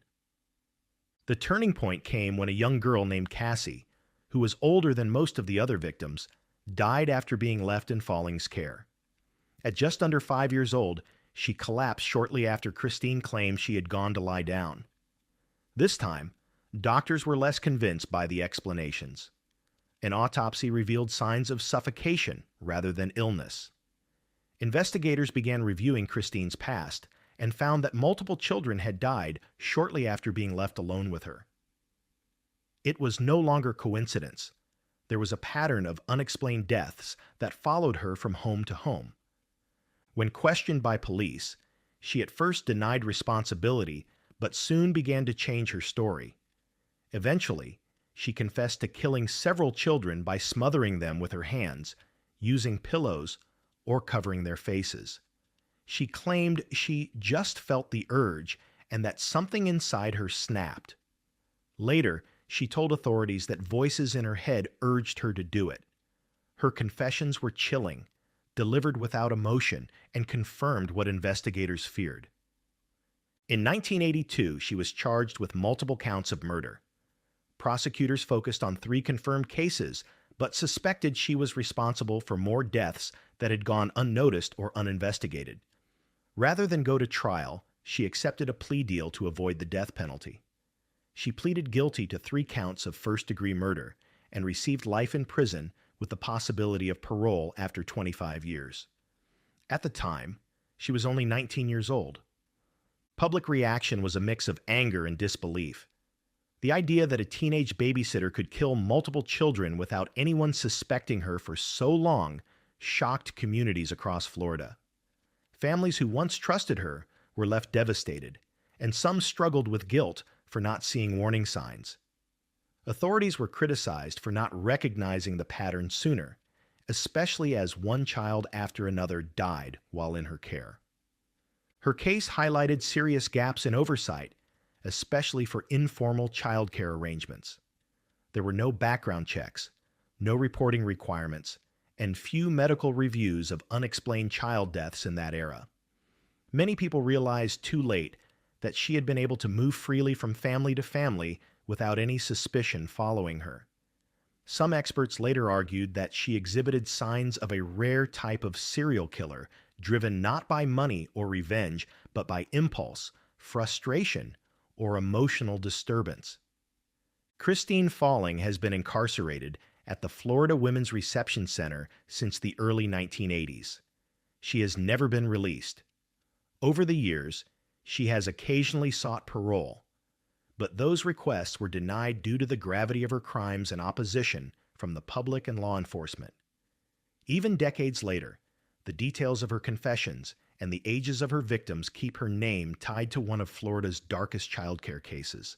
The turning point came when a young girl named Cassie, who was older than most of the other victims, died after being left in Falling's care. At just under 5 years old, she collapsed shortly after Christine claimed she had gone to lie down. This time, doctors were less convinced by the explanations. An autopsy revealed signs of suffocation rather than illness. Investigators began reviewing Christine's past and found that multiple children had died shortly after being left alone with her. It was no longer coincidence. There was a pattern of unexplained deaths that followed her from home to home. When questioned by police, she at first denied responsibility, but soon began to change her story. Eventually, she confessed to killing several children by smothering them with her hands, using pillows, or covering their faces. She claimed she just felt the urge and that something inside her snapped. Later, she told authorities that voices in her head urged her to do it. Her confessions were chilling, delivered without emotion, and confirmed what investigators feared. In 1982, she was charged with multiple counts of murder. Prosecutors focused on 3 confirmed cases, but suspected she was responsible for more deaths that had gone unnoticed or uninvestigated. Rather than go to trial, she accepted a plea deal to avoid the death penalty. She pleaded guilty to 3 counts of first-degree murder and received life in prison with the possibility of parole after 25 years. At the time, she was only 19 years old. Public reaction was a mix of anger and disbelief. The idea that a teenage babysitter could kill multiple children without anyone suspecting her for so long shocked communities across Florida. Families who once trusted her were left devastated, and some struggled with guilt for not seeing warning signs. Authorities were criticized for not recognizing the pattern sooner, especially as one child after another died while in her care. Her case highlighted serious gaps in oversight, especially for informal childcare arrangements. There were no background checks, no reporting requirements, and few medical reviews of unexplained child deaths in that era. Many people realized too late that she had been able to move freely from family to family without any suspicion following her. Some experts later argued that she exhibited signs of a rare type of serial killer, driven not by money or revenge, but by impulse, frustration, or emotional disturbance. Christine Falling has been incarcerated at the Florida Women's Reception Center since the early 1980s. She has never been released. Over the years, she has occasionally sought parole, but those requests were denied due to the gravity of her crimes and opposition from the public and law enforcement. Even decades later, the details of her confessions and the ages of her victims keep her name tied to one of Florida's darkest childcare cases.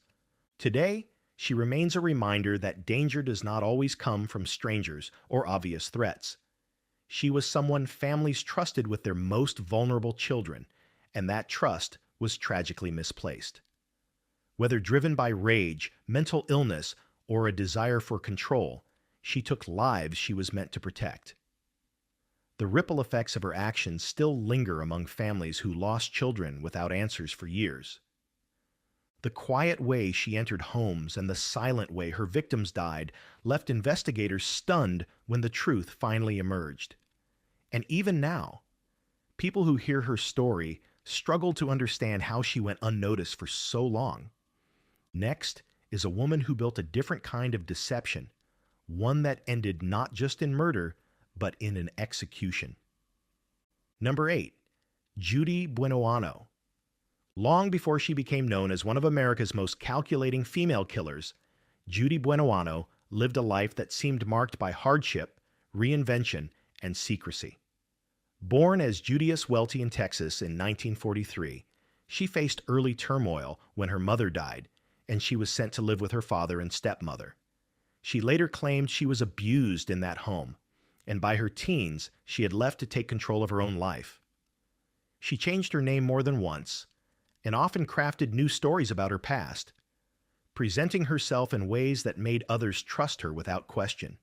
Today, she remains a reminder that danger does not always come from strangers or obvious threats. She was someone families trusted with their most vulnerable children, and that trust was tragically misplaced. Whether driven by rage, mental illness, or a desire for control, she took lives she was meant to protect. The ripple effects of her actions still linger among families who lost children without answers for years. The quiet way she entered homes and the silent way her victims died left investigators stunned when the truth finally emerged. And even now, people who hear her story struggle to understand how she went unnoticed for so long. Next is a woman who built a different kind of deception, one that ended not just in murder, but in an execution. Number 8. Judy Buenoano. Long before she became known as one of America's most calculating female killers, Judy Buenoano lived a life that seemed marked by hardship, reinvention, and secrecy. Born as Judius Welty in Texas in 1943, she faced early turmoil when her mother died, and she was sent to live with her father and stepmother. She later claimed she was abused in that home, and by her teens, she had left to take control of her own life. She changed her name more than once, and often crafted new stories about her past, presenting herself in ways that made others trust her without question.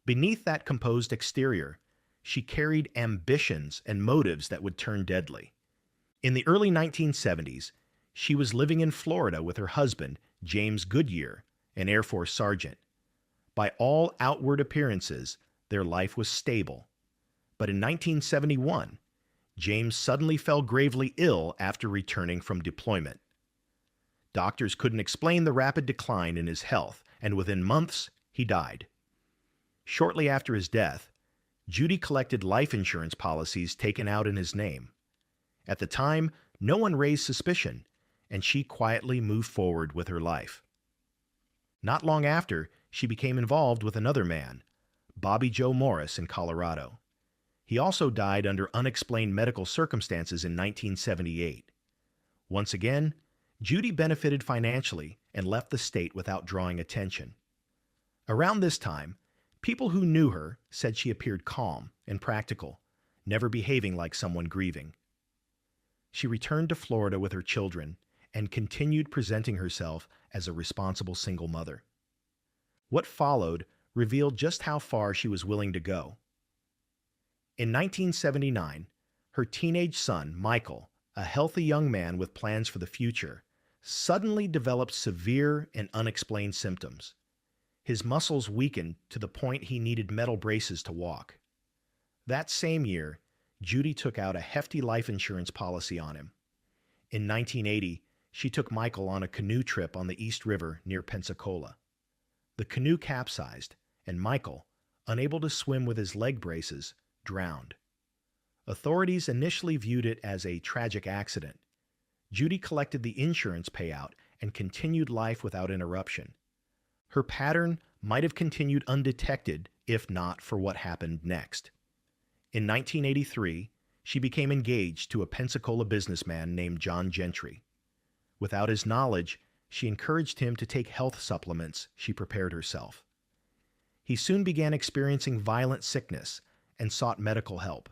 Beneath that composed exterior, she carried ambitions and motives that would turn deadly. In the early 1970s, she was living in Florida with her husband, James Goodyear, an Air Force sergeant. By all outward appearances, their life was stable. But in 1971, James suddenly fell gravely ill after returning from deployment. Doctors couldn't explain the rapid decline in his health, and within months, he died. Shortly after his death, Judy collected life insurance policies taken out in his name. At the time, no one raised suspicion, and she quietly moved forward with her life. Not long after, she became involved with another man, Bobby Joe Morris in Colorado. He also died under unexplained medical circumstances in 1978. Once again, Judy benefited financially and left the state without drawing attention. Around this time, people who knew her said she appeared calm and practical, never behaving like someone grieving. She returned to Florida with her children and continued presenting herself as a responsible single mother. What followed revealed just how far she was willing to go. In 1979, her teenage son, Michael, a healthy young man with plans for the future, suddenly developed severe and unexplained symptoms. His muscles weakened to the point he needed metal braces to walk. That same year, Judy took out a hefty life insurance policy on him. In 1980, she took Michael on a canoe trip on the East River near Pensacola. The canoe capsized, and Michael, unable to swim with his leg braces, drowned. Authorities initially viewed it as a tragic accident. Judy collected the insurance payout and continued life without interruption. Her pattern might have continued undetected if not for what happened next. In 1983, she became engaged to a Pensacola businessman named John Gentry. Without his knowledge, she encouraged him to take health supplements she prepared herself. He soon began experiencing violent sickness and sought medical help.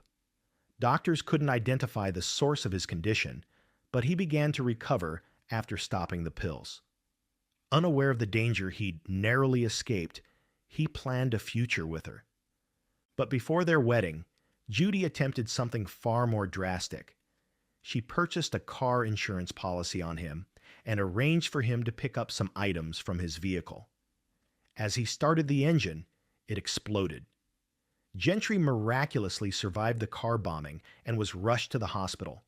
Doctors couldn't identify the source of his condition, but he began to recover after stopping the pills. Unaware of the danger he'd narrowly escaped, he planned a future with her. But before their wedding, Judy attempted something far more drastic. She purchased a car insurance policy on him and arranged for him to pick up some items from his vehicle. As he started the engine, it exploded. Gentry miraculously survived the car bombing and was rushed to the hospital.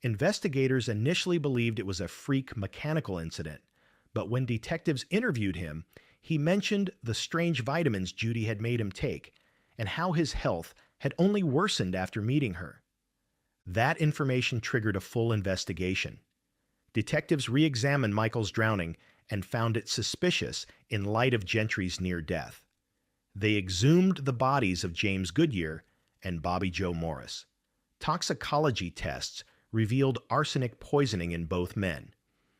Investigators initially believed it was a freak mechanical incident, but when detectives interviewed him, he mentioned the strange vitamins Judy had made him take and how his health had only worsened after meeting her. That information triggered a full investigation. Detectives re-examined Michael's drowning and found it suspicious in light of Gentry's near death. They exhumed the bodies of James Goodyear and Bobby Joe Morris. Toxicology tests revealed arsenic poisoning in both men,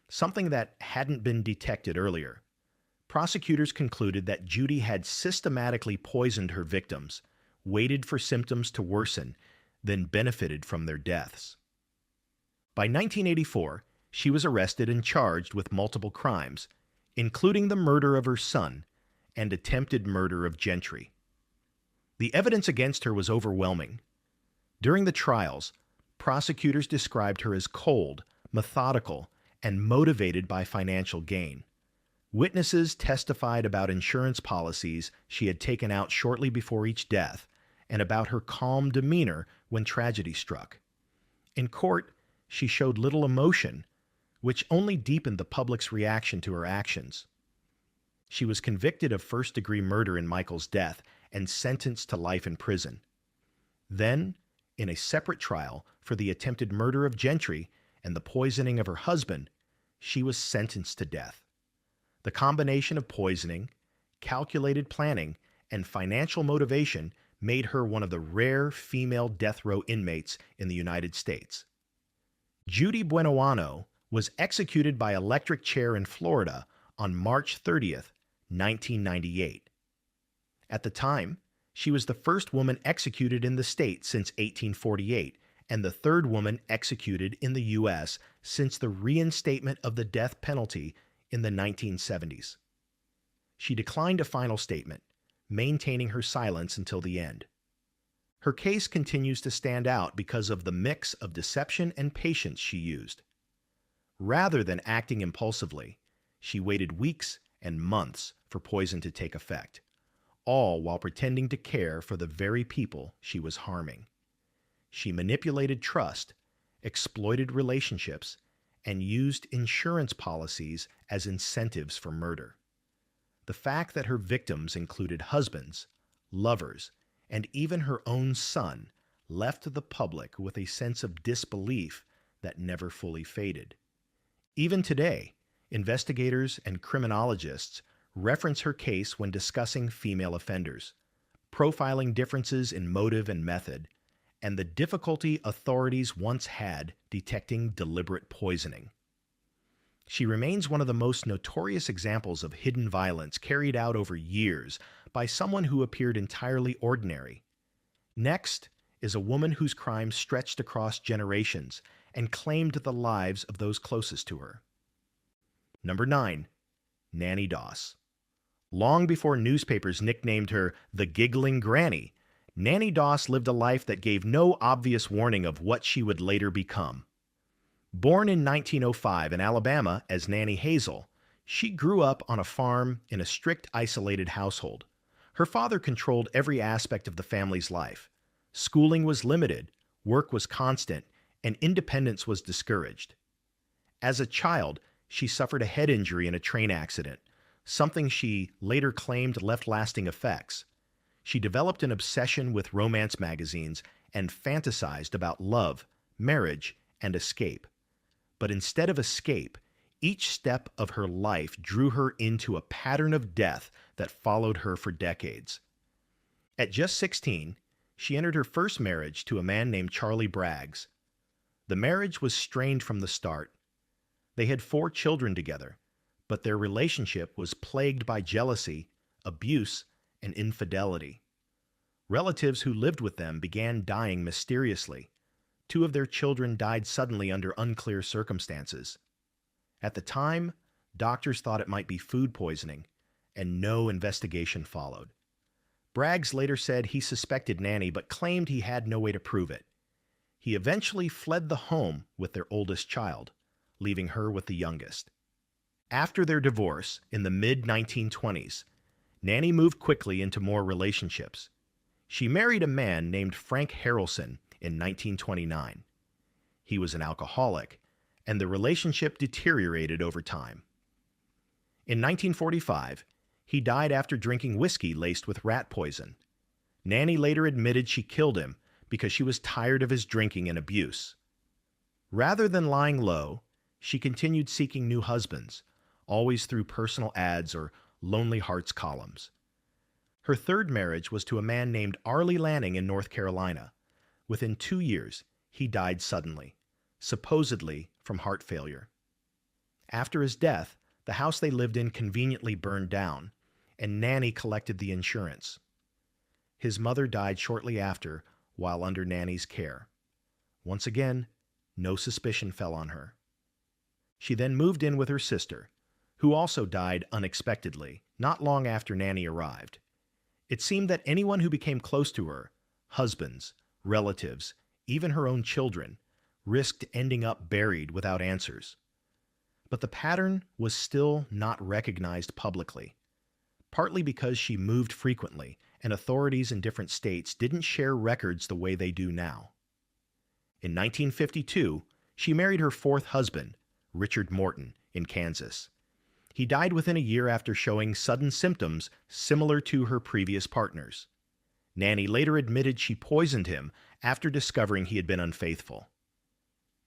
something that hadn't been detected earlier. Prosecutors concluded that Judy had systematically poisoned her victims, waited for symptoms to worsen, then benefited from their deaths. By 1984, she was arrested and charged with multiple crimes, including the murder of her son and attempted murder of Gentry. The evidence against her was overwhelming. During the trials, prosecutors described her as cold, methodical, and motivated by financial gain. Witnesses testified about insurance policies she had taken out shortly before each death and about her calm demeanor when tragedy struck. In court, she showed little emotion, which only deepened the public's reaction to her actions. She was convicted of first-degree murder in Michael's death and sentenced to life in prison. Then, in a separate trial for the attempted murder of Gentry and the poisoning of her husband, she was sentenced to death. The combination of poisoning, calculated planning, and financial motivation made her one of the rare female death row inmates in the United States. Judy Buenoano was executed by electric chair in Florida on March 30th, 1998. At the time, she was the first woman executed in the state since 1848 and the third woman executed in the U.S. since the reinstatement of the death penalty in the 1970s. She declined a final statement, maintaining her silence until the end. Her case continues to stand out because of the mix of deception and patience she used. Rather than acting impulsively, she waited weeks and months for poison to take effect, all while pretending to care for the very people she was harming. She manipulated trust, exploited relationships, and used insurance policies as incentives for murder. The fact that her victims included husbands, lovers, and even her own son left the public with a sense of disbelief that never fully faded. Even today, investigators and criminologists reference her case when discussing female offenders, profiling differences in motive and method, and the difficulty authorities once had detecting deliberate poisoning. She remains one of the most notorious examples of hidden violence carried out over years by someone who appeared entirely ordinary. Next is a woman whose crimes stretched across generations and claimed the lives of those closest to her. Number 9. Nanny Doss. Long before newspapers nicknamed her the Giggling Granny, Nanny Doss lived a life that gave no obvious warning of what she would later become. Born in 1905 in Alabama as Nanny Hazel, she grew up on a farm in a strict, isolated household. Her father controlled every aspect of the family's life. Schooling was limited, Work was constant, and independence was discouraged. As a child, she suffered a head injury in a train accident, something she later claimed left lasting effects. She developed an obsession with romance magazines and fantasized about love, marriage, and escape. But instead of escape, each step of her life drew her into a pattern of death that followed her for decades. At just 16, she entered her first marriage to a man named Charlie Braggs. The marriage was strained from the start. They had 4 children together, but their relationship was plagued by jealousy, abuse, and infidelity. Relatives who lived with them began dying mysteriously. 2 of their children died suddenly under unclear circumstances. At the time, doctors thought it might be food poisoning, and no investigation followed. Braggs later said he suspected Nanny but claimed he had no way to prove it. He eventually fled the home with their oldest child, leaving her with the youngest. After their divorce in the mid-1920s, Nanny moved quickly into more relationships. She married a man named Frank Harrelson in 1929. He was an alcoholic, and the relationship deteriorated over time. In 1945, he died after drinking whiskey laced with rat poison. Nanny later admitted she killed him because she was tired of his drinking and abuse. Rather than lying low, she continued seeking new husbands, always through personal ads or Lonely Hearts columns. Her third marriage was to a man named Arlie Lanning in North Carolina. Within 2 years, he died suddenly, supposedly from heart failure. After his death, the house they lived in conveniently burned down, and Nanny collected the insurance. His mother died shortly after while under Nanny's care. Once again, no suspicion fell on her. She then moved in with her sister, who also died unexpectedly, not long after Nanny arrived. It seemed that anyone who became close to her, husbands, relatives, even her own children, risked ending up buried without answers. But the pattern was still not recognized publicly, partly because she moved frequently and authorities in different states didn't share records the way they do now. In 1952, she married her 4th husband, Richard Morton, in Kansas. He died within a year after showing sudden symptoms similar to her previous partners. Nanny later admitted she poisoned him after discovering he had been unfaithful.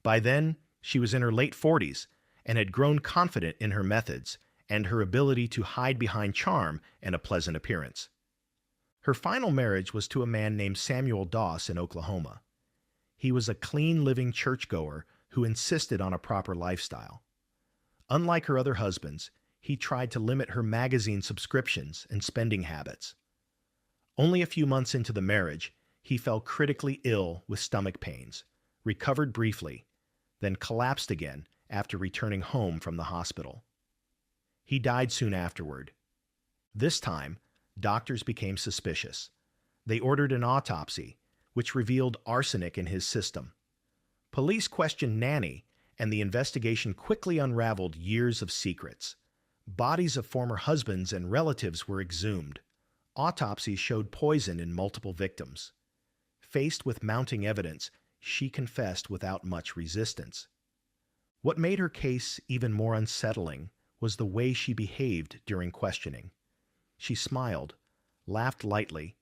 By then, she was in her late 40s and had grown confident in her methods and her ability to hide behind charm and a pleasant appearance. Her final marriage was to a man named Samuel Doss in Oklahoma. He was a clean-living churchgoer who insisted on a proper lifestyle. Unlike her other husbands, he tried to limit her magazine subscriptions and spending habits. Only a few months into the marriage, he fell critically ill with stomach pains, recovered briefly, then collapsed again after returning home from the hospital. He died soon afterward. This time, doctors became suspicious. They ordered an autopsy, which revealed arsenic in his system. Police questioned Nanny, and the investigation quickly unraveled years of secrets. Bodies of former husbands and relatives were exhumed. Autopsies showed poison in multiple victims. Faced with mounting evidence, she confessed without much resistance. What made her case even more unsettling was the way she behaved during questioning. She smiled, laughed lightly,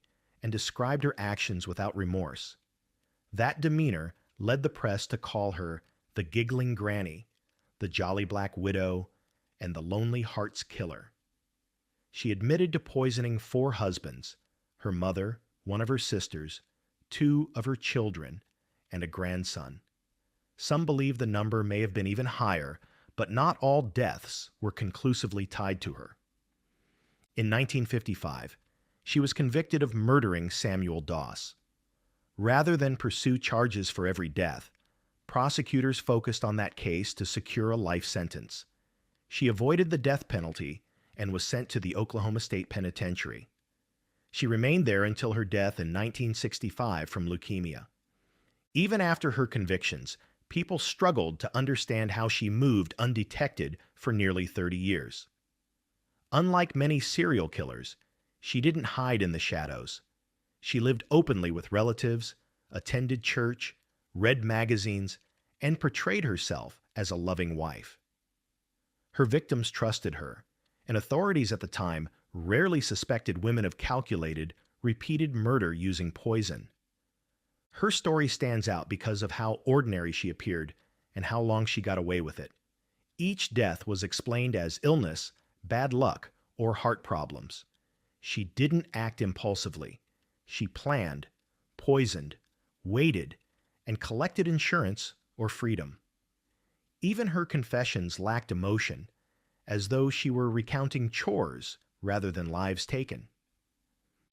and described her actions without remorse. That demeanor led the press to call her the giggling granny, the jolly black widow, and the lonely hearts killer. She admitted to poisoning 4 husbands, her mother, one of her sisters, 2 of her children, and a grandson. Some believe the number may have been even higher, but not all deaths were conclusively tied to her. In 1955, she was convicted of murdering Samuel Doss. Rather than pursue charges for every death, prosecutors focused on that case to secure a life sentence. She avoided the death penalty and was sent to the Oklahoma State Penitentiary. She remained there until her death in 1965 from leukemia. Even after her convictions, people struggled to understand how she moved undetected for nearly 30 years. Unlike many serial killers, she didn't hide in the shadows. She lived openly with relatives, attended church, read magazines, and portrayed herself as a loving wife. Her victims trusted her, and authorities at the time rarely suspected women of calculated, repeated murder using poison. Her story stands out because of how ordinary she appeared and how long she got away with it. Each death was explained as illness, bad luck, or heart problems. She didn't act impulsively. She planned, poisoned, waited, and collected insurance or freedom. Even her confessions lacked emotion, as though she were recounting chores rather than lives taken.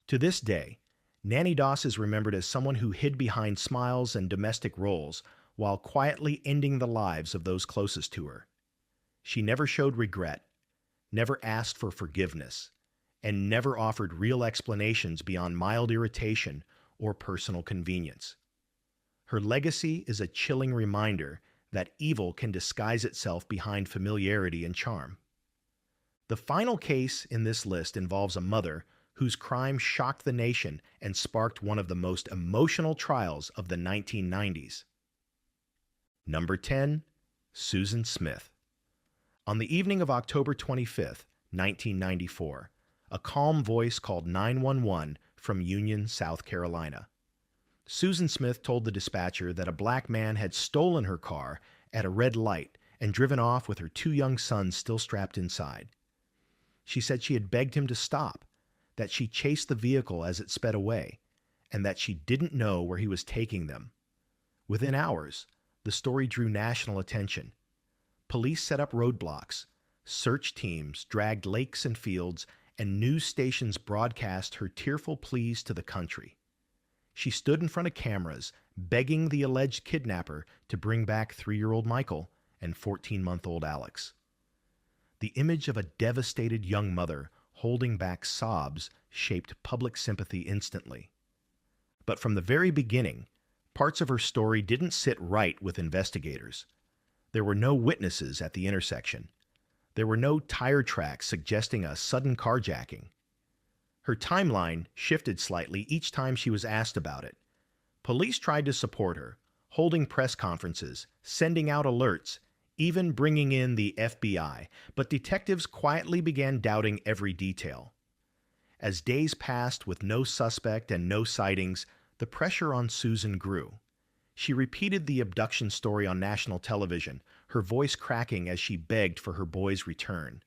To this day, Nanny Doss is remembered as someone who hid behind smiles and domestic roles while quietly ending the lives of those closest to her. She never showed regret, never asked for forgiveness, and never offered real explanations beyond mild irritation or personal convenience. Her legacy is a chilling reminder that evil can disguise itself behind familiarity and charm. The final case in this list involves a mother whose crime shocked the nation and sparked one of the most emotional trials of the 1990s. Number 10. Susan Smith. On the evening of October 25, 1994, a calm voice called 911 from Union, South Carolina. Susan Smith told the dispatcher that a black man had stolen her car at a red light and driven off with her two young sons still strapped inside. She said she had begged him to stop, that she chased the vehicle as it sped away, and that she didn't know where he was taking them. Within hours, the story drew national attention. Police set up roadblocks, search teams dragged lakes and fields, and news stations broadcast her tearful pleas to the country. She stood in front of cameras, begging the alleged kidnapper to bring back 3-year-old Michael and 14-month-old Alex. The image of a devastated young mother holding back sobs shaped public sympathy instantly. But from the very beginning, parts of her story didn't sit right with investigators. There were no witnesses at the intersection. There were no tire tracks suggesting a sudden carjacking. Her timeline shifted slightly each time she was asked about it. Police tried to support her, holding press conferences, sending out alerts, even bringing in the FBI, but detectives quietly began doubting every detail. As days passed with no suspect and no sightings, the pressure on Susan grew. She repeated the abduction story on national television, her voice cracking as she begged for her boy's return.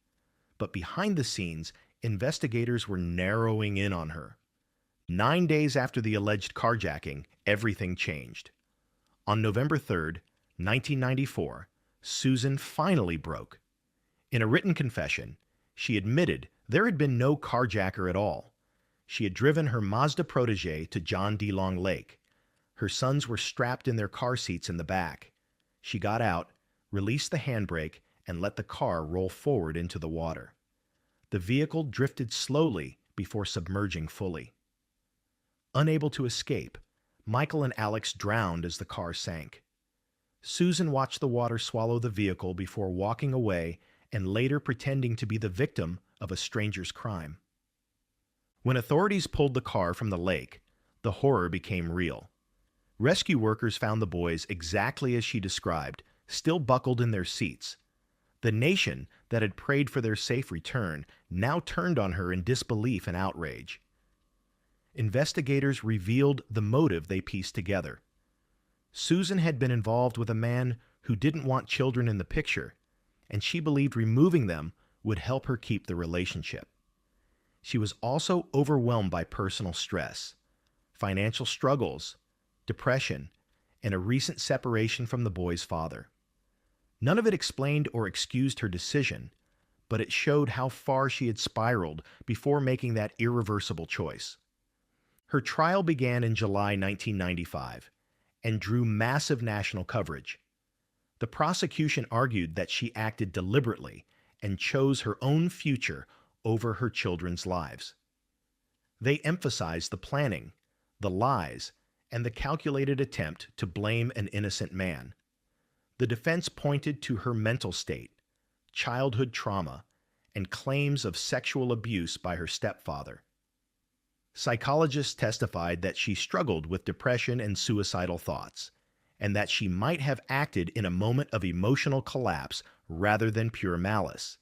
But behind the scenes, investigators were narrowing in on her. 9 days after the alleged carjacking, everything changed. On November 3rd, 1994, Susan finally broke. In a written confession, she admitted there had been no carjacker at all. She had driven her Mazda protege to John D. Long Lake. Her sons were strapped in their car seats in the back. She got out, released the handbrake, and let the car roll forward into the water. The vehicle drifted slowly before submerging fully. Unable to escape, Michael and Alex drowned as the car sank. Susan watched the water swallow the vehicle before walking away and later pretending to be the victim of a stranger's crime. When authorities pulled the car from the lake, the horror became real. Rescue workers found the boys exactly as she described, still buckled in their seats. The nation that had prayed for their safe return now turned on her in disbelief and outrage. Investigators revealed the motive they pieced together. Susan had been involved with a man who didn't want children in the picture, and she believed removing them would help her keep the relationship. She was also overwhelmed by personal stress, financial struggles, depression, and a recent separation from the boy's father. None of it explained or excused her decision, but it showed how far she had spiraled before making that irreversible choice. Her trial began in July 1995 and drew massive national coverage. The prosecution argued that she acted deliberately and chose her own future over her children's lives. They emphasized the planning, the lies, and the calculated attempt to blame an innocent man. The defense pointed to her mental state, childhood trauma, and claims of sexual abuse by her stepfather. Psychologists testified that she struggled with depression and suicidal thoughts, and that she might have acted in a moment of emotional collapse rather than pure malice.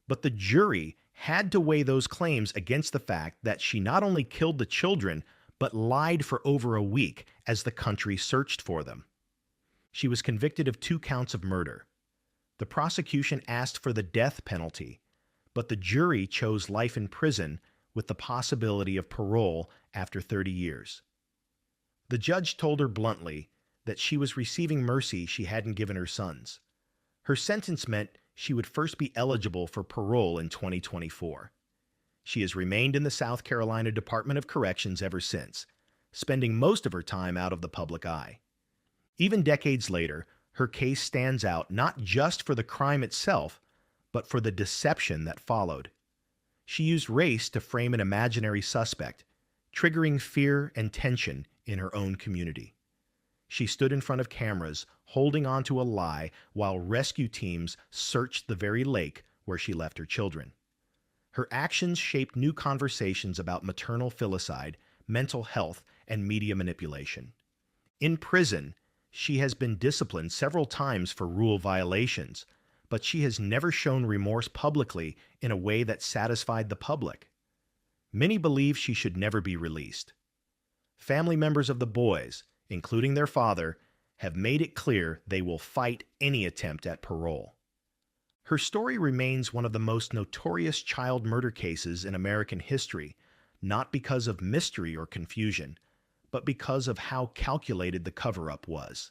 But the jury had to weigh those claims against the fact that she not only killed the children, but lied for over a week as the country searched for them. She was convicted of 2 counts of murder. The prosecution asked for the death penalty, but the jury chose life in prison with the possibility of parole after 30 years. The judge told her bluntly that she was receiving mercy she hadn't given her sons. Her sentence meant she would first be eligible for parole in 2024. She has remained in the South Carolina Department of Corrections ever since, spending most of her time out of the public eye. Even decades later, her case stands out not just for the crime itself, but for the deception that followed. She used race to frame an imaginary suspect, triggering fear and tension in her own community. She stood in front of cameras, holding on to a lie while rescue teams searched the very lake where she left her children. Her actions shaped new conversations about maternal filicide, mental health, and media manipulation. In prison, she has been disciplined several times for rule violations, but she has never shown remorse publicly in a way that satisfied the public. Many believe she should never be released. Family members of the boys, including their father, have made it clear they will fight any attempt at parole. Her story remains one of the most notorious child murder cases in American history, not because of mystery or confusion, but because of how calculated the cover-up was.